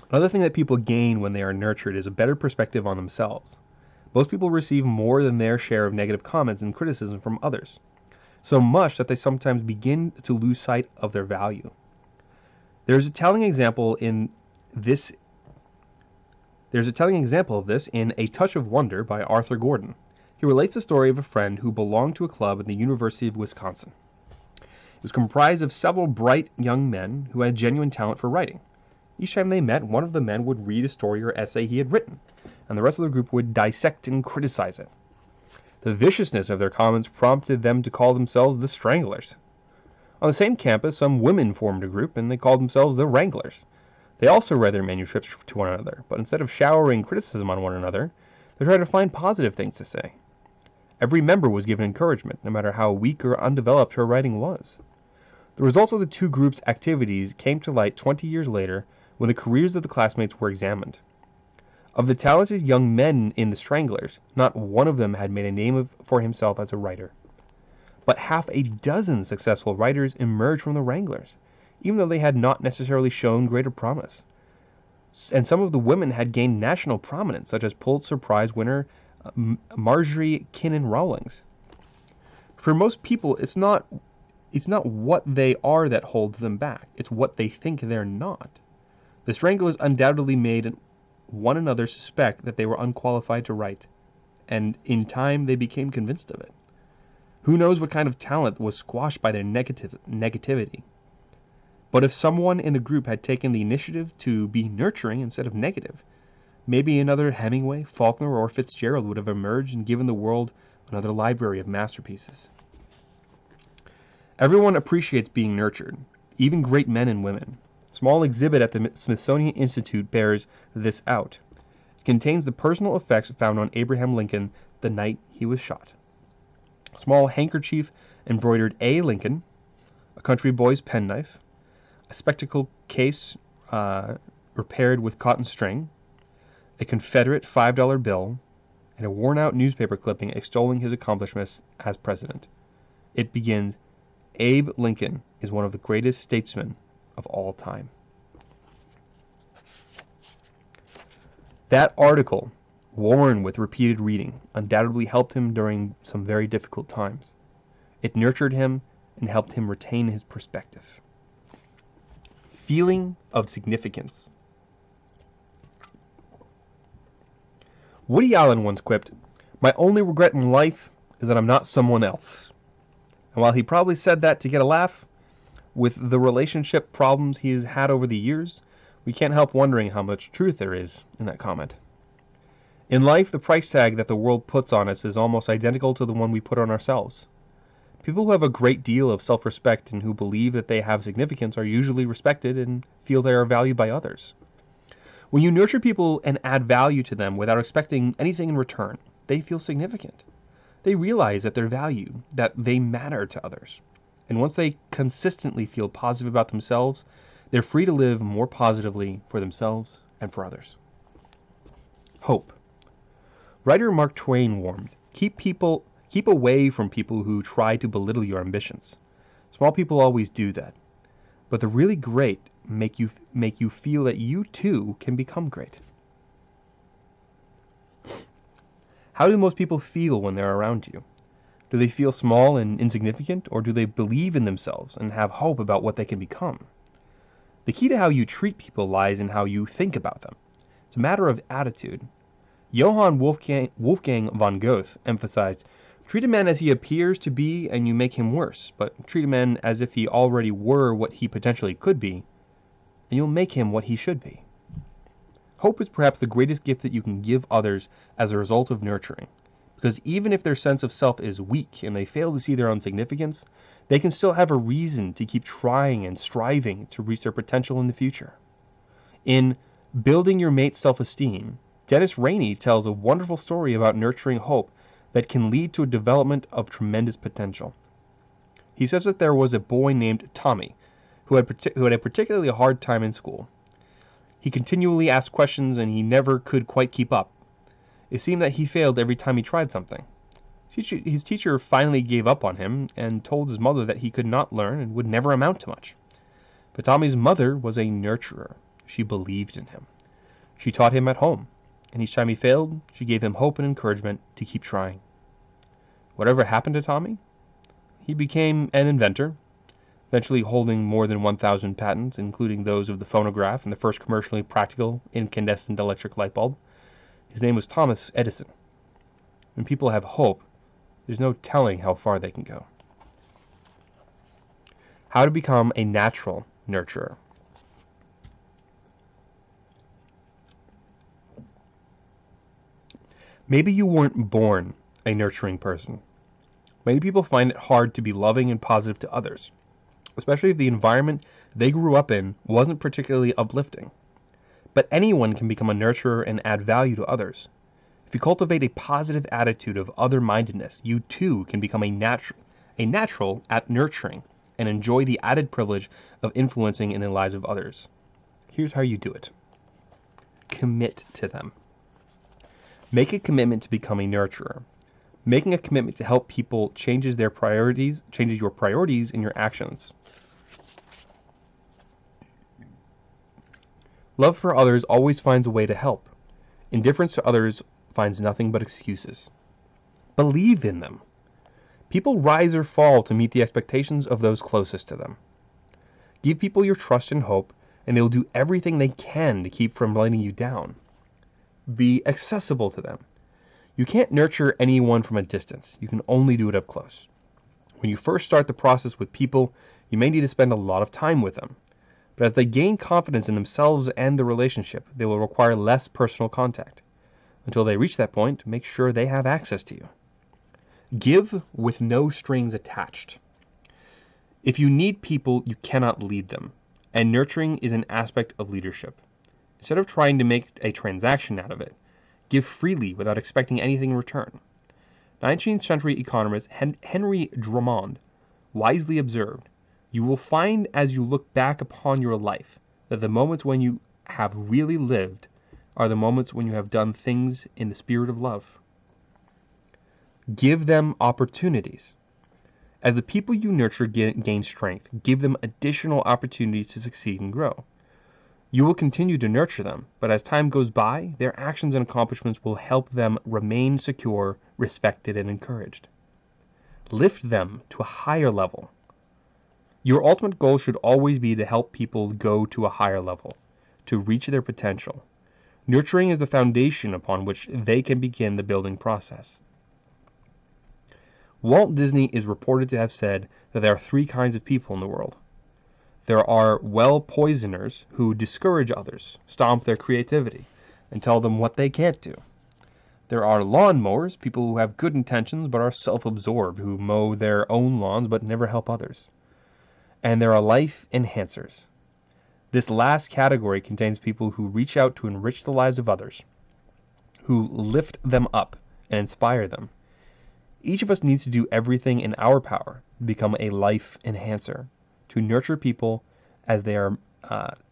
Another thing that people gain when they are nurtured is a better perspective on themselves. Most people receive more than their share of negative comments and criticism from others, so much that they sometimes begin to lose sight of their value. There's a telling example of this in A Touch of Wonder by Arthur Gordon. He relates the story of a friend who belonged to a club at the University of Wisconsin. It was comprised of several bright young men who had genuine talent for writing. Each time they met, one of the men would read a story or essay he had written, and the rest of the group would dissect and criticize it. The viciousness of their comments prompted them to call themselves the Stranglers. On the same campus, some women formed a group, and they called themselves the Wranglers. They also read their manuscripts to one another, but instead of showering criticism on one another, they tried to find positive things to say. Every member was given encouragement, no matter how weak or undeveloped her writing was. The results of the two groups' activities came to light 20 years later when the careers of the classmates were examined. Of the talented young men in the Stranglers, not one of them had made a name for himself as a writer. But half a dozen successful writers emerged from the Wranglers, even though they had not necessarily shown greater promise. And some of the women had gained national prominence, such as Pulitzer Prize winner Marjorie Kinnan Rawlings. For most people, it's not what they are that holds them back. It's what they think they're not. The Stranglers undoubtedly made one another suspect that they were unqualified to write, and in time they became convinced of it. Who knows what kind of talent was squashed by their negativity? But if someone in the group had taken the initiative to be nurturing instead of negative, maybe another Hemingway, Faulkner, or Fitzgerald would have emerged and given the world another library of masterpieces. Everyone appreciates being nurtured, even great men and women. A small exhibit at the Smithsonian Institute bears this out. It contains the personal effects found on Abraham Lincoln the night he was shot. A small handkerchief embroidered A. Lincoln, a country boy's penknife, a spectacle case repaired with cotton string, a Confederate $5 bill, and a worn-out newspaper clipping extolling his accomplishments as president. It begins, "Abe Lincoln is one of the greatest statesmen of all time." That article, worn with repeated reading, undoubtedly helped him during some very difficult times. It nurtured him and helped him retain his perspective. feeling of significance. Woody Allen once quipped, "My only regret in life is that I'm not someone else." And while he probably said that to get a laugh, with the relationship problems he has had over the years, we can't help wondering how much truth there is in that comment. In life, the price tag that the world puts on us is almost identical to the one we put on ourselves. People who have a great deal of self-respect and who believe that they have significance are usually respected and feel they are valued by others. When you nurture people and add value to them without expecting anything in return, they feel significant. They realize that their value, that they matter to others. And once they consistently feel positive about themselves, they're free to live more positively for themselves and for others. Hope. Writer Mark Twain warned, keep away from people who try to belittle your ambitions. Small people always do that. But the really great make you feel that you too can become great. How do most people feel when they're around you? Do they feel small and insignificant, or do they believe in themselves and have hope about what they can become? The key to how you treat people lies in how you think about them. It's a matter of attitude. Johann Wolfgang von Goethe emphasized, treat a man as he appears to be and you make him worse, but treat a man as if he already were what he potentially could be, and you'll make him what he should be. Hope is perhaps the greatest gift that you can give others as a result of nurturing. Because even if their sense of self is weak and they fail to see their own significance, they can still have a reason to keep trying and striving to reach their potential in the future. In Building Your Mate's Self-Esteem, Dennis Rainey tells a wonderful story about nurturing hope that can lead to a development of tremendous potential. He says that there was a boy named Tommy who had a particularly hard time in school. He continually asked questions and he never could quite keep up. It seemed that he failed every time he tried something. His teacher finally gave up on him and told his mother that he could not learn and would never amount to much. But Tommy's mother was a nurturer. She believed in him. She taught him at home, and each time he failed, she gave him hope and encouragement to keep trying. Whatever happened to Tommy? He became an inventor, eventually holding more than 1,000 patents, including those of the phonograph and the first commercially practical incandescent electric light bulb. His name was Thomas Edison. When people have hope, there's no telling how far they can go. How to become a natural nurturer. Maybe you weren't born a nurturing person. Many people find it hard to be loving and positive to others, especially if the environment they grew up in wasn't particularly uplifting. But anyone can become a nurturer and add value to others. If you cultivate a positive attitude of other-mindedness, you too can become a natural at nurturing and enjoy the added privilege of influencing in the lives of others. Here's how you do it. Commit to them. Make a commitment to become a nurturer. Making a commitment to help people changes your priorities and your actions. Love for others always finds a way to help. Indifference to others finds nothing but excuses. Believe in them. People rise or fall to meet the expectations of those closest to them. Give people your trust and hope, and they will do everything they can to keep from letting you down. Be accessible to them. You can't nurture anyone from a distance. You can only do it up close. When you first start the process with people, you may need to spend a lot of time with them. But as they gain confidence in themselves and the relationship, they will require less personal contact. Until they reach that point, make sure they have access to you. Give with no strings attached. If you need people, you cannot lead them, and nurturing is an aspect of leadership. Instead of trying to make a transaction out of it, give freely without expecting anything in return. 19th century economist Henry Drummond wisely observed, "You will find as you look back upon your life that the moments when you have really lived are the moments when you have done things in the spirit of love." Give them opportunities. As the people you nurture gain strength, give them additional opportunities to succeed and grow. You will continue to nurture them, but as time goes by, their actions and accomplishments will help them remain secure, respected, and encouraged. Lift them to a higher level. Your ultimate goal should always be to help people go to a higher level, to reach their potential. Nurturing is the foundation upon which they can begin the building process. Walt Disney is reported to have said that there are three kinds of people in the world. There are well poisoners who discourage others, stomp their creativity, and tell them what they can't do. There are lawn mowers, people who have good intentions but are self-absorbed, who mow their own lawns but never help others. And there are life enhancers. This last category contains people who reach out to enrich the lives of others, who lift them up and inspire them. Each of us needs to do everything in our power to become a life enhancer, to nurture people as they are,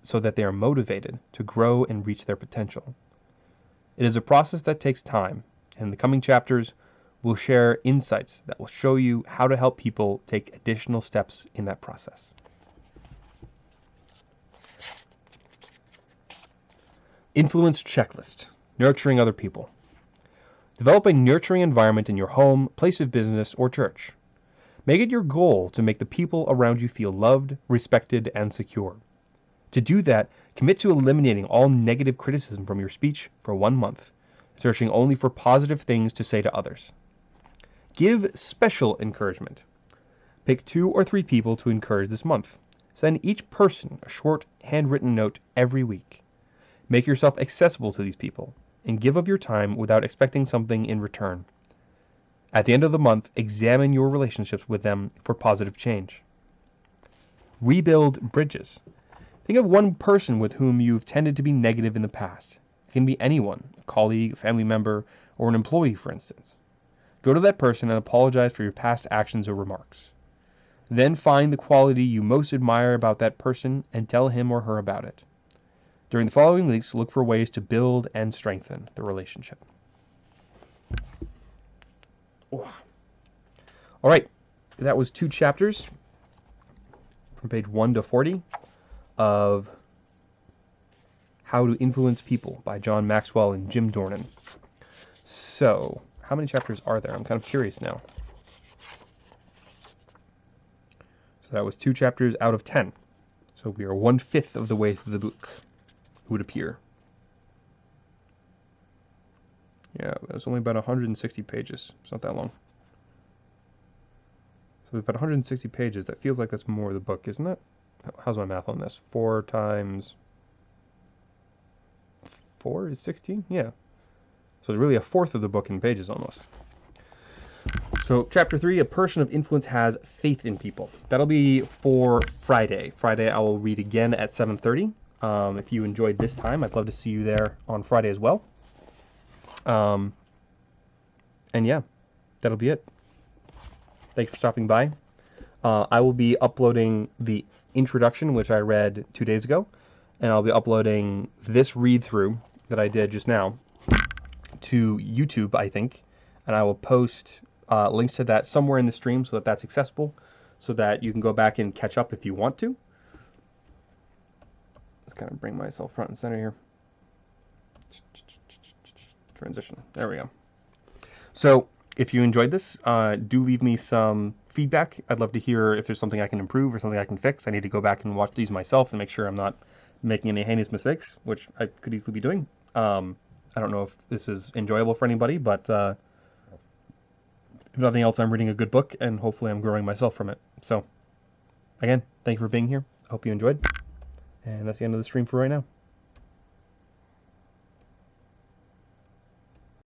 so that they are motivated to grow and reach their potential. It is a process that takes time, and in the coming chapters, we'll share insights that will show you how to help people take additional steps in that process. Influence checklist: nurturing other people. Develop a nurturing environment in your home, place of business, or church. Make it your goal to make the people around you feel loved, respected, and secure. To do that, commit to eliminating all negative criticism from your speech for 1 month, searching only for positive things to say to others. Give special encouragement. Pick 2 or 3 people to encourage this month. Send each person a short, handwritten note every week. Make yourself accessible to these people, and give of your time without expecting something in return. At the end of the month, examine your relationships with them for positive change. Rebuild bridges. Think of one person with whom you've tended to be negative in the past. It can be anyone, a colleague, a family member, or an employee, for instance. Go to that person and apologize for your past actions or remarks. Then find the quality you most admire about that person and tell him or her about it. During the following weeks, look for ways to build and strengthen the relationship. Oh. All right, that was 2 chapters from page 1 to 40 of How to Influence People by John Maxwell and Jim Dornan. So, how many chapters are there? I'm kind of curious now. So that was 2 chapters out of 10. So we are 1/5 of the way through the book, it would appear. Yeah, that was only about 160 pages. It's not that long. So about 160 pages. That feels like that's more of the book, isn't it? How's my math on this? 4 times 4 is 16? Yeah. So it's really 1/4 of the book in pages almost. So chapter 3, a person of influence has faith in people. That'll be for Friday. Friday I will read again at 7:30. If you enjoyed this time, I'd love to see you there on Friday as well. And yeah, that'll be it. Thanks for stopping by. I will be uploading the introduction, which I read 2 days ago, and I'll be uploading this read-through that I did just now to YouTube, I think, and I will post links to that somewhere in the stream so that that's accessible, so that you can go back and catch up if you want to. Let's kind of bring myself front and center here. Transition. There we go. So if you enjoyed this, do leave me some feedback. I'd love to hear if there's something I can improve or something I can fix. I need to go back and watch these myself and make sure I'm not making any heinous mistakes, which I could easily be doing. I don't know if this is enjoyable for anybody, but if nothing else, I'm reading a good book, and hopefully I'm growing myself from it. So, again, thank you for being here. I hope you enjoyed. And that's the end of the stream for right now.